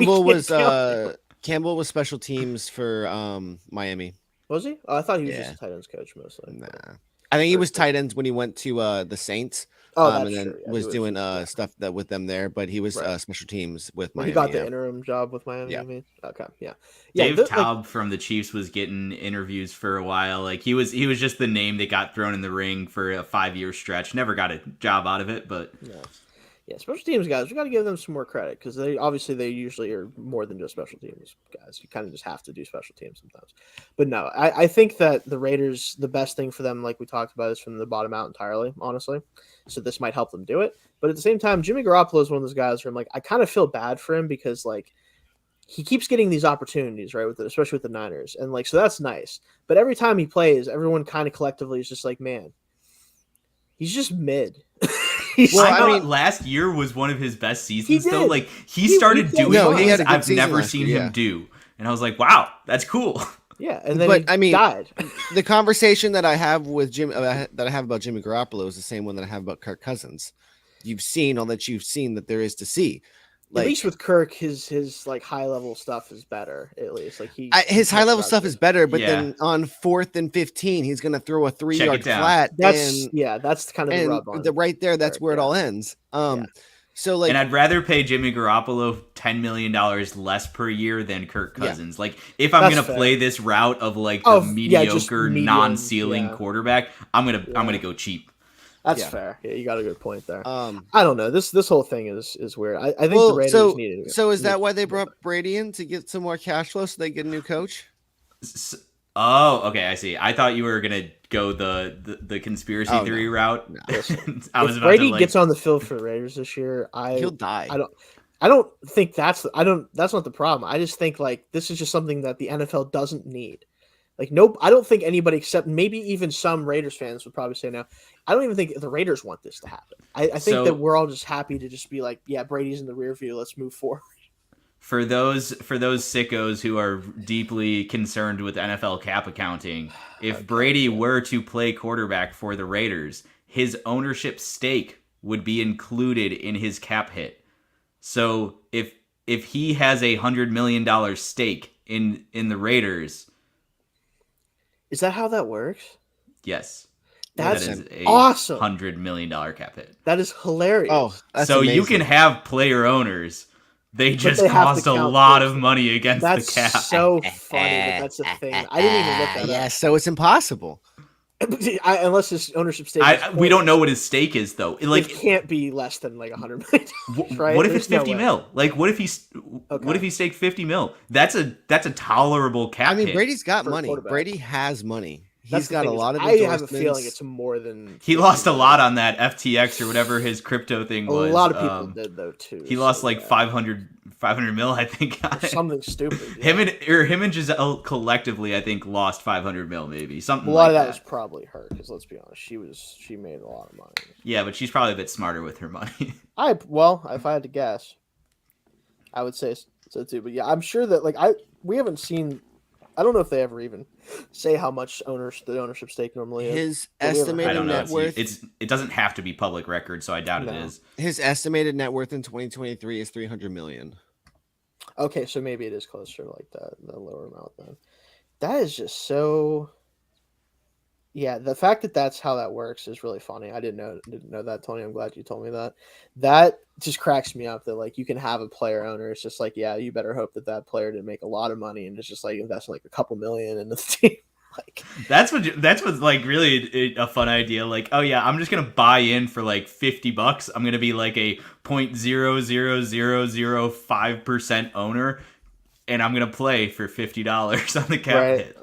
Campbell was special teams for Miami. Was he? Oh, I thought he was just a tight ends coach mostly. Nah. I think he was tight ends when he went to the Saints. And then was doing stuff that with them there, but he was special teams with Miami. He got the interim job with Miami. Yeah. I mean? Okay. Yeah. Dave Taub from the Chiefs was getting interviews for a while. Like he was just the name that got thrown in the ring for a 5-year stretch. Never got a job out of it, but yeah, special teams guys, we got to give them some more credit because they usually are more than just special teams guys. You kind of just have to do special teams sometimes. But no, I think that the Raiders, the best thing for them, like we talked about, is from the bottom out entirely, honestly. So this might help them do it. But at the same time, Jimmy Garoppolo is one of those guys where I'm like, I kind of feel bad for him because like he keeps getting these opportunities, right? Especially with the Niners. And like, so that's nice. But every time he plays, everyone kind of collectively is just like, man, he's just mid. Last year was one of his best seasons, though. Like he started doing things I've never seen him do, and I was like, "Wow, that's cool." Yeah, and then died. The conversation that I have with that I have about Jimmy Garoppolo is the same one that I have about Kirk Cousins. You've seen all that you've seen that there is to see. At least with Kirk, his like high level stuff is better. At least like his high level stuff is better, but Yeah. then on 4th and 15, he's gonna throw a 3-yard down. flat. That's kind of the rub on right there. That's where it all ends. So like, and I'd rather pay Jimmy Garoppolo $10 million less per year than Kirk Cousins. Like if I'm gonna play this route of like the mediocre, non-ceiling quarterback, I'm gonna go cheap. That's fair. Yeah, you got a good point there. I don't know. This whole thing is weird. I think the Raiders needed it. So is that why they brought Brady in to get some more cash flow so they get a new coach? Oh, okay, I see. I thought you were gonna go the conspiracy theory route. No. If Brady gets on the field for the Raiders this year, he'll die. I don't think that's not the problem. I just think like this is just something that the NFL doesn't need. Like I don't think anybody except maybe even some Raiders fans would probably say now. I don't even think the Raiders want this to happen. I think that we're all just happy to just be like, yeah, Brady's in the rear view. Let's move forward. For those sickos who are deeply concerned with NFL cap accounting, if Brady were to play quarterback for the Raiders, his ownership stake would be included in his cap hit. So if he has $100 million stake in the Raiders, is that how that works? Yes. That is awesome. $100 million cap hit. That is hilarious. Oh, that's so amazing. You can have player owners. They just cost a lot of money against the cap. That's so funny that's a thing. I didn't even look at that. So it's impossible. Unless his ownership stake we don't know what his stake is, though. Like, it can't be less than like $100 million. Right? What if it's 50 mil? Like, what if he staked 50 mil? That's a tolerable cap hit. Brady's got money. Brady has money. He's got a lot of. I have a feeling it's more than. He lost a lot on that FTX or whatever his crypto thing was. A lot of people did though too. He lost like 500 mil, I think. Something stupid. Yeah. Him and Giselle collectively, I think, lost 500 mil, maybe something. A lot of that was probably her, because let's be honest, she made a lot of money. Yeah, but she's probably a bit smarter with her money. If I had to guess, I would say so too. But yeah, I'm sure that we haven't seen. I don't know if they ever even say how much the ownership stake normally is. His estimated net worth. It doesn't have to be public record, so I doubt it is. His estimated net worth in 2023 is $300 million. Okay, so maybe it is closer to like the lower amount then. That is just so. Yeah, the fact that that's how that works is really funny. I didn't know that, Tony. I'm glad you told me that. That just cracks me up that like you can have a player owner. It's just like, yeah, you better hope that player didn't make a lot of money and it's just like invest like a couple million into the team. Like that's what's like really a fun idea. Like, oh yeah, I'm just gonna buy in for like $50. I'm gonna be like a 0.00005% owner. And I'm gonna play for $50 on the cap hit.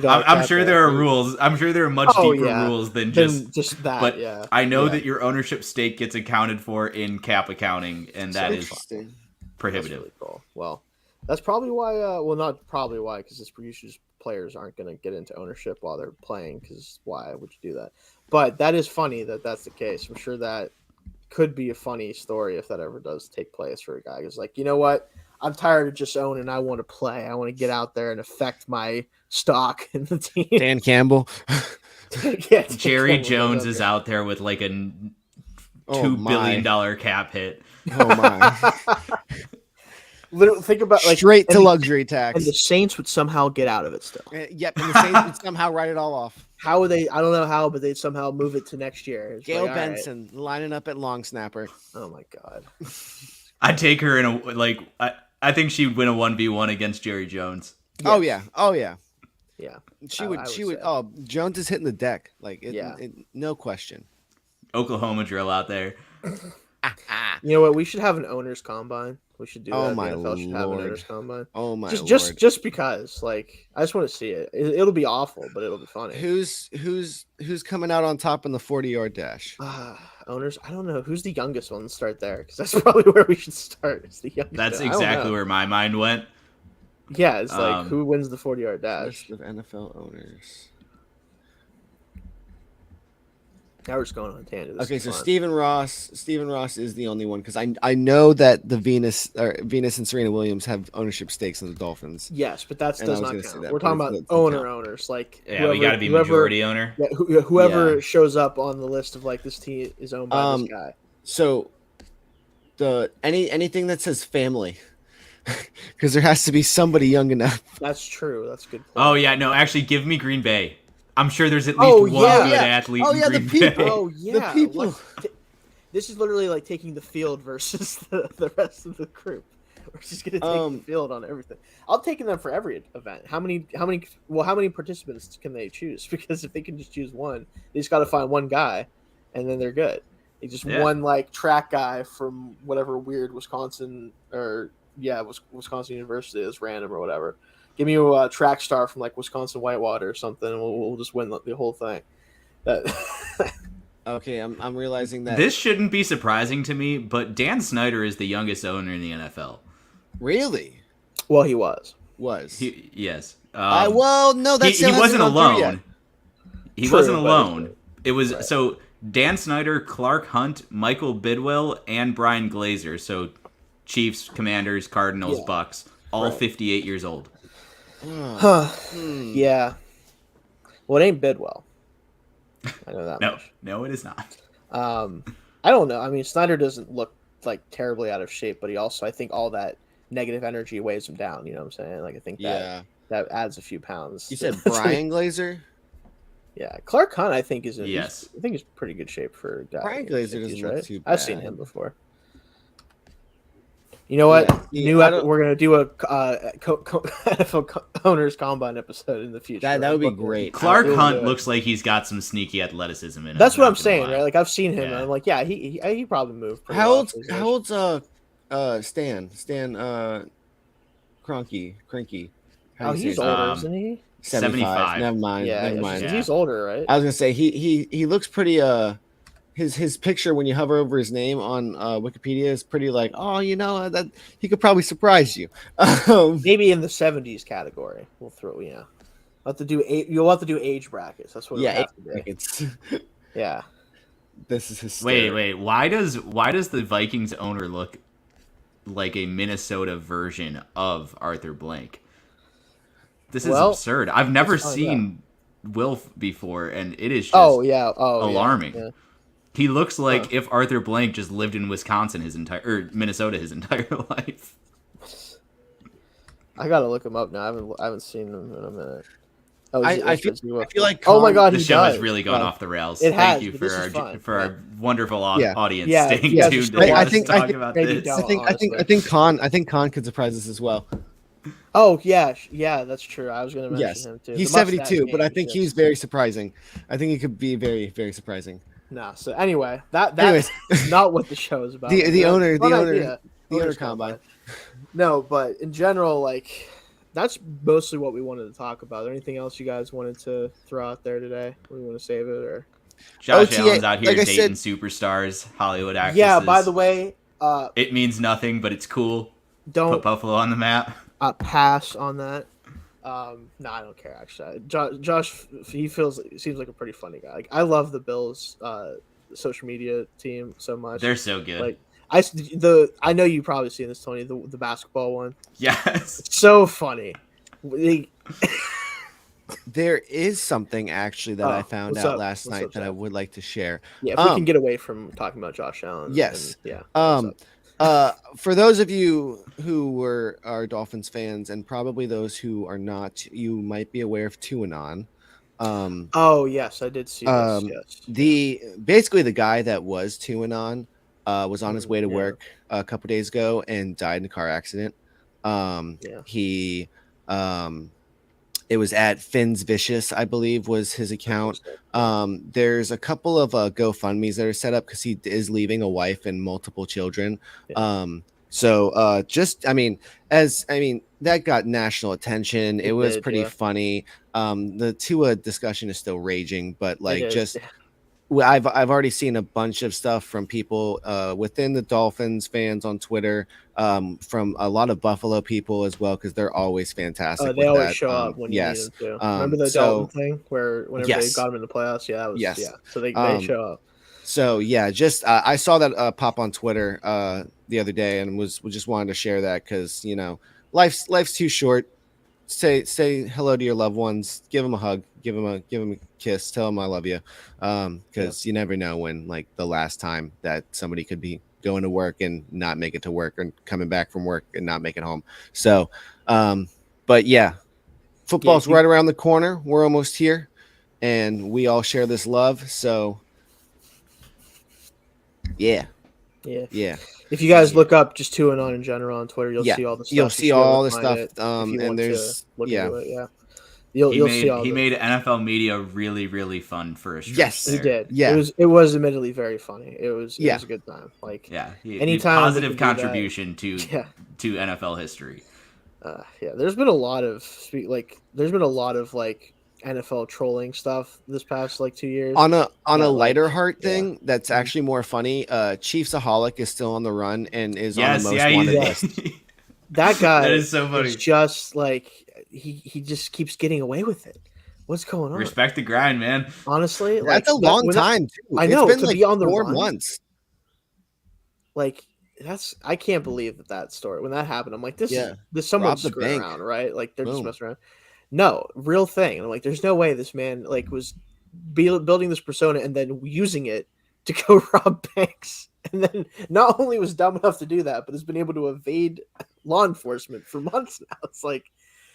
I'm sure there are rules. I'm sure there are much deeper rules than just that. But I know that your ownership stake gets accounted for in cap accounting, and that is prohibitive. That's really cool. Well, that's probably why. Not probably why, because it's usually just players aren't going to get into ownership while they're playing. Because why would you do that? But that is funny that that's the case. I'm sure that could be a funny story if that ever does take place for a guy who's like, you know what? I'm tired of just owning. I want to play. I want to get out there and affect my stock in the team. Dan Campbell. Jerry Jones is out there with like a $2 billion cap hit. Oh my! Literally, think about like straight to luxury tax, and the Saints would somehow get out of it still. Yep, and the Saints would somehow write it all off. How would they? I don't know how, but they'd somehow move it to next year. It's Gail Benson lining up at long snapper. Oh my god! I'd take her in a I think she'd win a 1v1 against Jerry Jones. Yes. Oh yeah. Yeah. She would. Oh, Jones is hitting the deck. Like, no question. Oklahoma drill out there. You know what? We should have an owners combine. We should do that. Oh my NFL should have an owners combine. Oh my lord. Just because, like, I just want to see it. It'll be awful, but it'll be funny. Who's coming out on top in the 40-yard dash? Owners. I don't know. Who's the youngest one? Start there, because that's probably where we should start. It's the youngest. That's exactly where my mind went. Yeah, it's like who wins the 40-yard dash? List of NFL owners. Now we're just going on a tangent. Okay, so Stephen Ross is the only one, because I know that the Venus and Serena Williams have ownership stakes in the Dolphins. Yes, but that does not count. We're talking about owners, like we got to be majority owner. Yeah, whoever shows up on the list of like this team is owned by this guy. So anything that says family, because there has to be somebody young enough. That's true. That's a good point. Oh yeah, no, actually, give me Green Bay. I'm sure there's at least one good athlete in Green Bay. Oh yeah, the people. This is literally like taking the field versus the rest of the group. We're just gonna take the field on everything. I'm taking them for every event. How many participants can they choose? Because if they can just choose one, they just got to find one guy, and then they're good. They just one like track guy from whatever weird Wisconsin Wisconsin University is random or whatever. Give me a track star from like Wisconsin Whitewater or something, and we'll just win the whole thing. Okay, I'm realizing that this shouldn't be surprising to me, but Dan Snyder is the youngest owner in the NFL. Really? Well, he was. Yes. Well, no, that's he wasn't alone. He wasn't alone. It was right. So Dan Snyder, Clark Hunt, Michael Bidwell, and Brian Glazer. So Chiefs, Commanders, Cardinals, Bucks, all 58 years old. Yeah. Well, it ain't Bidwell. I know that much. No, it is not. I don't know. I mean, Snyder doesn't look like terribly out of shape, but he also, I think, all that negative energy weighs him down. You know what I'm saying? Like, I think that adds a few pounds. You said Brian Glazer? Yeah, Clark Hunt, I think is yes. I think he's pretty good shape for a guy. Brian Glazer doesn't look too bad. I've seen him before. You know what? We're gonna do a NFL owners combine episode in the future. That would be great. Clark Hunt looks like he's got some sneaky athleticism in him. That's what I'm saying, right? Like I've seen him, and I'm like, yeah, he probably moved. How old's Stan Kroenke? Oh, he's older, isn't he? 75. Never mind. Yeah, Never mind. He's older, right? I was gonna say he looks pretty. His picture when you hover over his name on Wikipedia is pretty like, oh, you know, that he could probably surprise you. Maybe in the 70s category. We'll throw You'll have to do age brackets. That's what age brackets. Yeah. This is hysterical. Wait. Why does the Vikings owner look like a Minnesota version of Arthur Blank? This is absurd. I've never seen Wilf before, and it is just alarming. Yeah. He looks like if Arthur Blank just lived in Wisconsin Minnesota his entire life. I gotta look him up now. I haven't seen him in a minute. Oh, I feel like oh my god, the show has really gone off the rails. Thank you for our wonderful audience staying tuned. I think Khan could surprise us as well. Oh yeah, that's true. I was going to mention him too. He's 72, but I think he's very surprising. I think he could be very, very surprising. Nah. So anyway, that's not what the show is about. The owner combine. No, but in general, like that's mostly what we wanted to talk about. Is there anything else you guys wanted to throw out there today? We want to save it or? Josh Allen's out here dating superstars, Hollywood actresses. Yeah. By the way, it means nothing, but it's cool. Don't put Buffalo on the map. Pass on that. No, I don't care actually. Josh, he seems like a pretty funny guy. Like I love the Bills social media team so much. They're so good. Like I know you probably seen this, Tony, the basketball one. Yes. It's so funny. There is something actually that I found out last night that I would like to share. Yeah, if we can get away from talking about Josh Allen. Yes. Yeah. For those of you who are Dolphins fans, and probably those who are not, you might be aware of Tuanon. Oh yes, I did see this. Yes. Basically the guy that was Tuanon was on his way to work a couple days ago and died in a car accident. He it was at Finn's Vicious, I believe, was his account. There's a couple of GoFundMes that are set up because he is leaving a wife and multiple children. That got national attention. It was pretty funny. The Tua discussion is still raging, but I've already seen a bunch of stuff from people within the Dolphins fans on Twitter, from a lot of Buffalo people as well, because they're always fantastic. They always show up when you need them too. Remember the Dalton thing where whenever they got him in the playoffs? Yeah, that was So they show up. So yeah, just I saw that pop on Twitter the other day, and was just wanted to share that because life's too short. Say hello to your loved ones. Give them a hug. Give them a kiss. Tell them I love you. Because you never know when the last time that somebody could be going to work and not make it to work, and coming back from work and not make it home. So, but yeah, football's right around the corner. We're almost here, and we all share this love. So, yeah. If you guys look up just 2-0 in general on Twitter, you'll see all the stuff. You'll see all the stuff. And there's into it, You'll see all. He made NFL media really, really fun for a stretch. Yes, there. He did. Yeah, it was admittedly very funny. It was a good time. Like anytime positive contribution to NFL history. There's been a lot of NFL trolling stuff this past 2 years. On a lighter heart thing, that's actually more funny. Chiefsaholic is still on the run and is on the most wanted list. That guy that is so funny. Is just he just keeps getting away with it. What's going on? Respect the grind, man. Honestly, that's a long time too. I know, it's been to be on the 4 run, months. I can't believe that story when that happened. I'm like, this someone's screwing around, right? They're just messing around. No, real thing. And I'm like, there's no way this man was building this persona and then using it to go rob banks. And then not only was dumb enough to do that, but has been able to evade law enforcement for months now. It's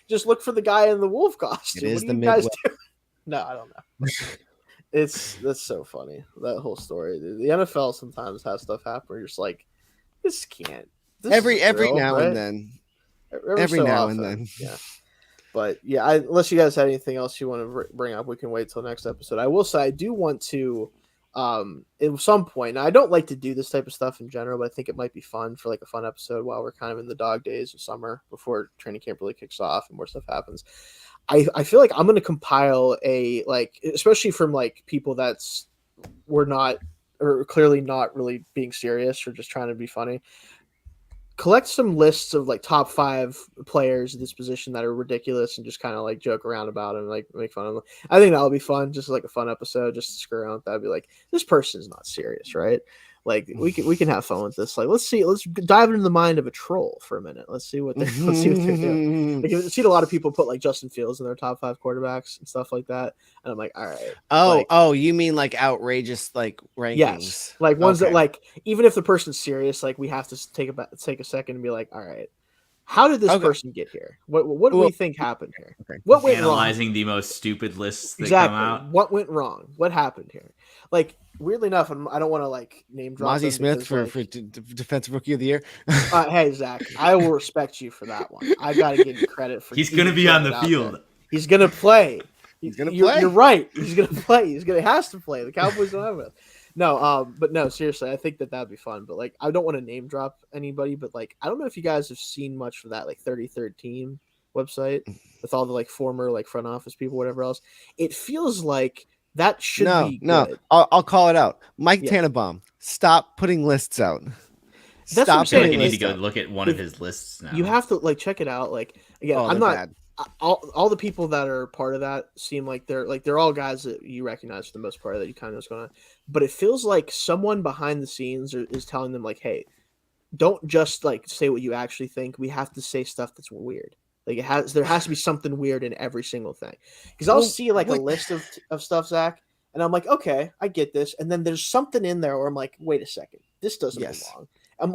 just look for the guy in the wolf costume. What are you guys doing? No, I don't know. That's so funny. That whole story. The NFL sometimes has stuff happen where you're just like, this can't. Every now and then. Every now and then. Yeah. But yeah, unless you guys have anything else you want to bring up, we can wait till next episode. I will say I do want to, at some point. Now, I don't like to do this type of stuff in general, but I think it might be fun for a fun episode while we're kind of in the dog days of summer before training camp really kicks off and more stuff happens. I feel like I'm going to compile especially from people we're not or clearly not really being serious or just trying to be funny. Collect some lists of top 5 players in this position that are ridiculous and just kind of joke around about them, make fun of them. I think that'll be fun, just a fun episode, just to screw around with that. Be like, this person's not serious, right? We can have fun with this. Let's dive into the mind of a troll for a minute. Let's see what they're doing. I've seen a lot of people put Justin Fields in their top 5 quarterbacks and stuff like that, and I'm like, all right. You mean outrageous rankings? Yes, ones that even if the person's serious, we have to take a second and be like, all right, how did this person get here? What do we think happened here? Okay. What went wrong? Analyzing the most stupid lists that come out. What went wrong? What happened here? Weirdly enough, I don't want to name drop Mozzie Smith for defensive rookie of the year. Hey Zach, I will respect you for that one. I got to give you credit for. He's going to be on the field. He's going to play. He's going to play. You're right. He's going to play. He has to play. The Cowboys don't have it. No, but no, seriously, I think that'd be fun. But I don't want to name drop anybody, but I don't know if you guys have seen much of that 33rd Team website with all the former front office people, whatever else. It feels like that should be good. No. I'll call it out. Mike Tannenbaum, stop putting lists out. That's what I'm saying. I need to go look at one of his lists now. You have to check it out. Again, I'm not bad. All the people that are part of that seem like they're all guys that you recognize for the most part, that you kind of know what's going on. But it feels like someone behind the scenes is telling them hey, don't just say what you actually think. We have to say stuff that's weird. There has to be something weird in every single thing. Because I'll see a list of stuff, Zach, and I'm like, okay, I get this. And then there's something in there where I'm like, wait a second, this doesn't belong.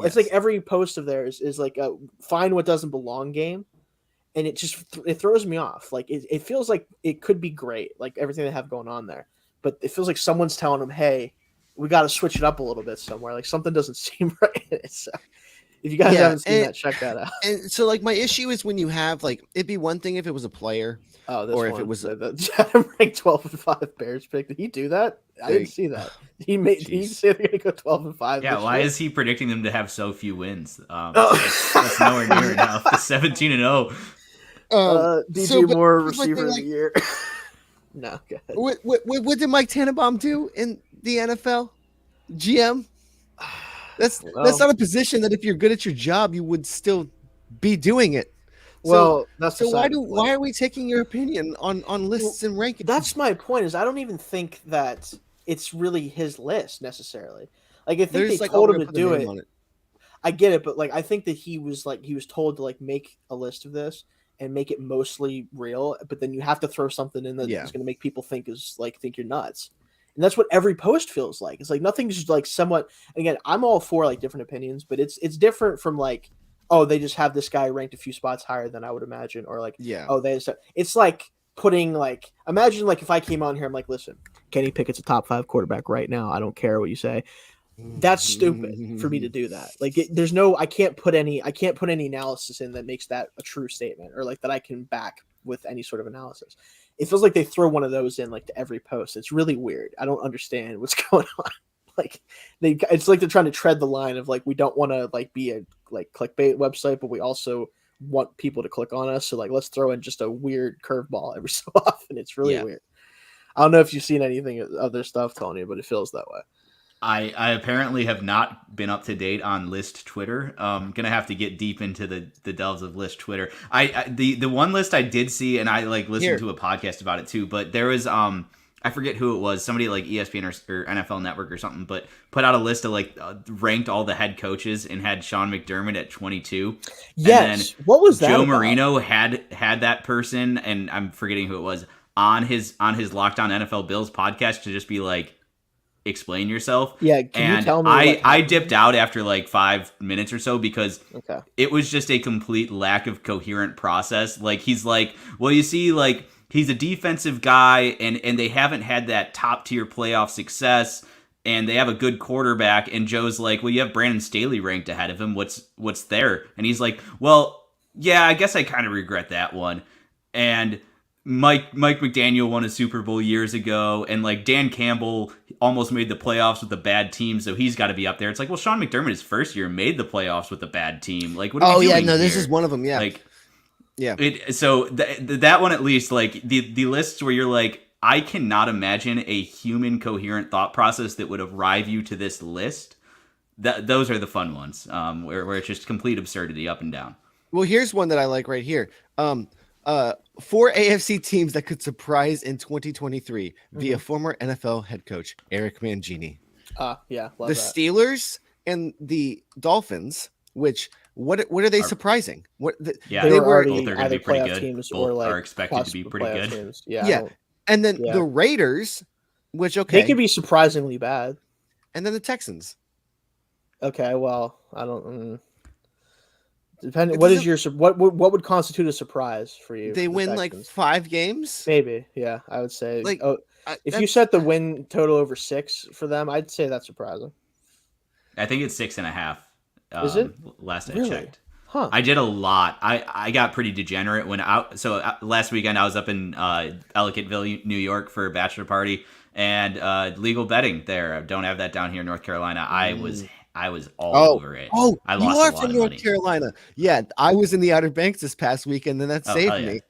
It's every post of theirs is a find what doesn't belong game. And it throws me off. It feels like it could be great, everything they have going on there. But it feels like someone's telling them, hey, we got to switch it up a little bit somewhere. Something doesn't seem right. So if you guys haven't seen that, check that out. And so my issue is when you have it'd be one thing if it was a player. Or if it was the ranked 12 and 5 Bears pick. Did he do that? I didn't see that. He said they're gonna go 12 and 5. Yeah, why is he predicting them to have so few wins? That's nowhere near enough. 17-0. DJ Moore receiver of the year. No, go ahead. What did Mike Tannenbaum do in the NFL? GM. That's not a position that if you're good at your job, you would still be doing it. Well, why are we taking your opinion on lists and rankings? That's my point. Is I don't even think that it's really his list necessarily. I think they told him to do it. I get it, but I think that he was told to make a list of this and make it mostly real, but then you have to throw something in that is going to make people think you're nuts. And that's what every post feels like. It's like nothing's like somewhat. Again, I'm all for like different opinions, but it's different from like, oh, they just have this guy ranked a few spots higher than I would imagine, or like, oh, it's like putting like, imagine like if I came on here, I'm like, listen, Kenny Pickett's a top 5 quarterback right now. I don't care what you say. That's stupid for me to do that. Like, there's no, I can't put any analysis in that makes that a true statement, or like that I can back with any sort of analysis. It feels like they throw one of those in like to every post. It's really weird. I don't understand what's going on. Like it's like they're trying to tread the line of like, we don't want to like be a like clickbait website, but we also want people to click on us. So like, let's throw in just a weird curveball every so often. It's really weird. I don't know if you've seen anything of their stuff, Tony, but it feels that way. I apparently have not been up to date on List Twitter. Gonna have to get deep into the delves of List Twitter. The one list I did see, and I like listened to a podcast about it too. But there was I forget who it was, somebody like ESPN or NFL Network or something, but put out a list of like ranked all the head coaches and had Sean McDermott at 22. Yes, what was that? Joe about? Marino had that person, and I'm forgetting who it was, on his Locked On NFL Bills podcast to just be like, explain yourself. Yeah, can you tell me? I dipped out after like 5 minutes or so because it was just a complete lack of coherent process. Like, he's like, well, you see, like, he's a defensive guy, and they haven't had that top tier playoff success, and they have a good quarterback. And Joe's like, well, you have Brandon Staley ranked ahead of him. What's there? And he's like, well, yeah, I guess I kind of regret that one. And Mike McDaniel won a Super Bowl years ago, and like Dan Campbell almost made the playoffs with a bad team, so he's got to be up there. It's like, well, Sean McDermott his first year made the playoffs with a bad team. Like, what are you doing this here? is one of them. Yeah, like, yeah. So that one at least, like the lists where you're like, I cannot imagine a human coherent thought process that would arrive you to this list. Those are the fun ones, where it's just complete absurdity up and down. Well, here's one that I like right here. 4 AFC teams that could surprise in 2023 via former NFL head coach Eric Mangini. Yeah, love the that. Steelers and the Dolphins. Which what are they surprising? They were both are going to be pretty good. Teams both or like are expected to be pretty good. Teams. Yeah. And then the Raiders, which they could be surprisingly bad. And then the Texans. Okay, well, I don't. Depending, what would constitute a surprise for you? They win like 5 games, maybe. Yeah, I would say. Like, if you set the win total over 6 for them, I'd say that's surprising. I think it's 6.5. Is it? Last really? I checked. Huh. I did a lot. I got pretty degenerate when last weekend I was up in Ellicottville, New York for a bachelor party, and legal betting there. I don't have that down here in North Carolina. I was all over it. Oh, I lost you are from North Carolina. Yeah, I was in the Outer Banks this past weekend, and that saved me.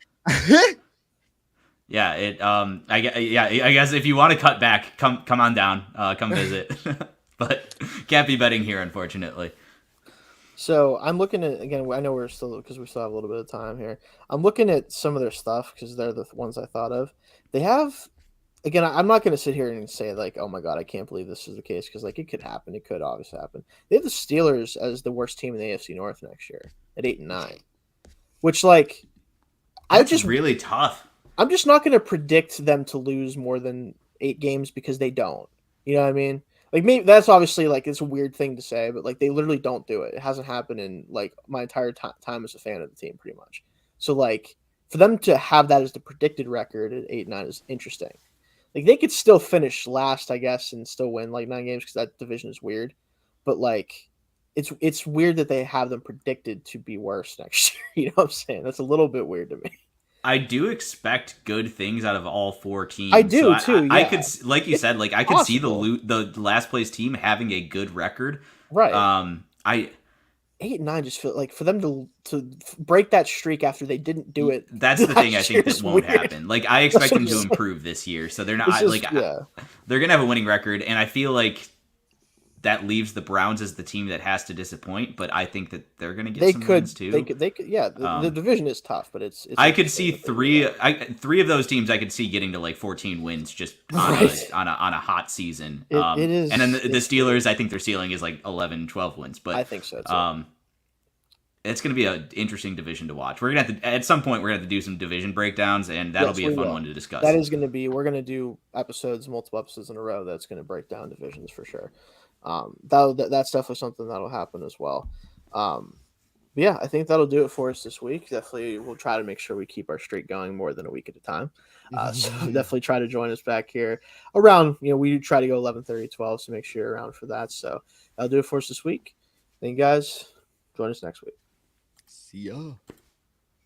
Yeah, I guess if you want to cut back, come on down, come visit. But can't be betting here, unfortunately. So I'm looking at, again, I know we still have a little bit of time here. I'm looking at some of their stuff because they're the ones I thought of. They have, again, I'm not going to sit here and say like, oh my God, I can't believe this is the case, because like it could happen. It could obviously happen. They have the Steelers as the worst team in the AFC North next year at 8-9, which like, That's really tough. I'm just not going to predict them to lose more than 8 games because they don't. You know what I mean? Like, maybe that's obviously like it's a weird thing to say, but like they literally don't do it. It hasn't happened in like my entire time as a fan of the team, pretty much. So like for them to have that as the predicted record at 8-9 is interesting. Like they could still finish last, I guess, and still win like 9 games because that division is weird. But like it's weird that they have them predicted to be worse next year. You know what I'm saying? That's a little bit weird to me. I do expect good things out of all 4 teams. I do too. I could, like you said, like I could see the last place team having a good record. Right. 8-9 just feel like for them to break that streak after they didn't do it. That's the thing I think that won't happen. Like I expect them to improve this year, so they're not they're gonna have a winning record, and I feel like that leaves the Browns as the team that has to disappoint, but I think that they're going to get some wins too. They could, yeah. The division is tough, but it's I could see three of those teams I could see getting to like 14 wins just on a hot season. It is, and then the Steelers, I think their ceiling is like 11, 12 wins, but I think so too. it's going to be an interesting division to watch. We're going to have to, at some point, we're going to have to do some division breakdowns, and that'll be a fun one to discuss. That is going to be, we're going to do multiple episodes in a row that's going to break down divisions for sure. That's definitely something that'll happen as well. But yeah, I think that'll do it for us this week. Definitely, we'll try to make sure we keep our streak going more than a week at a time. So definitely try to join us back here around, we try to go 11:30, 12, so make sure you're around for that. So that'll do it for us this week. Thank you guys. Join us next week. See ya.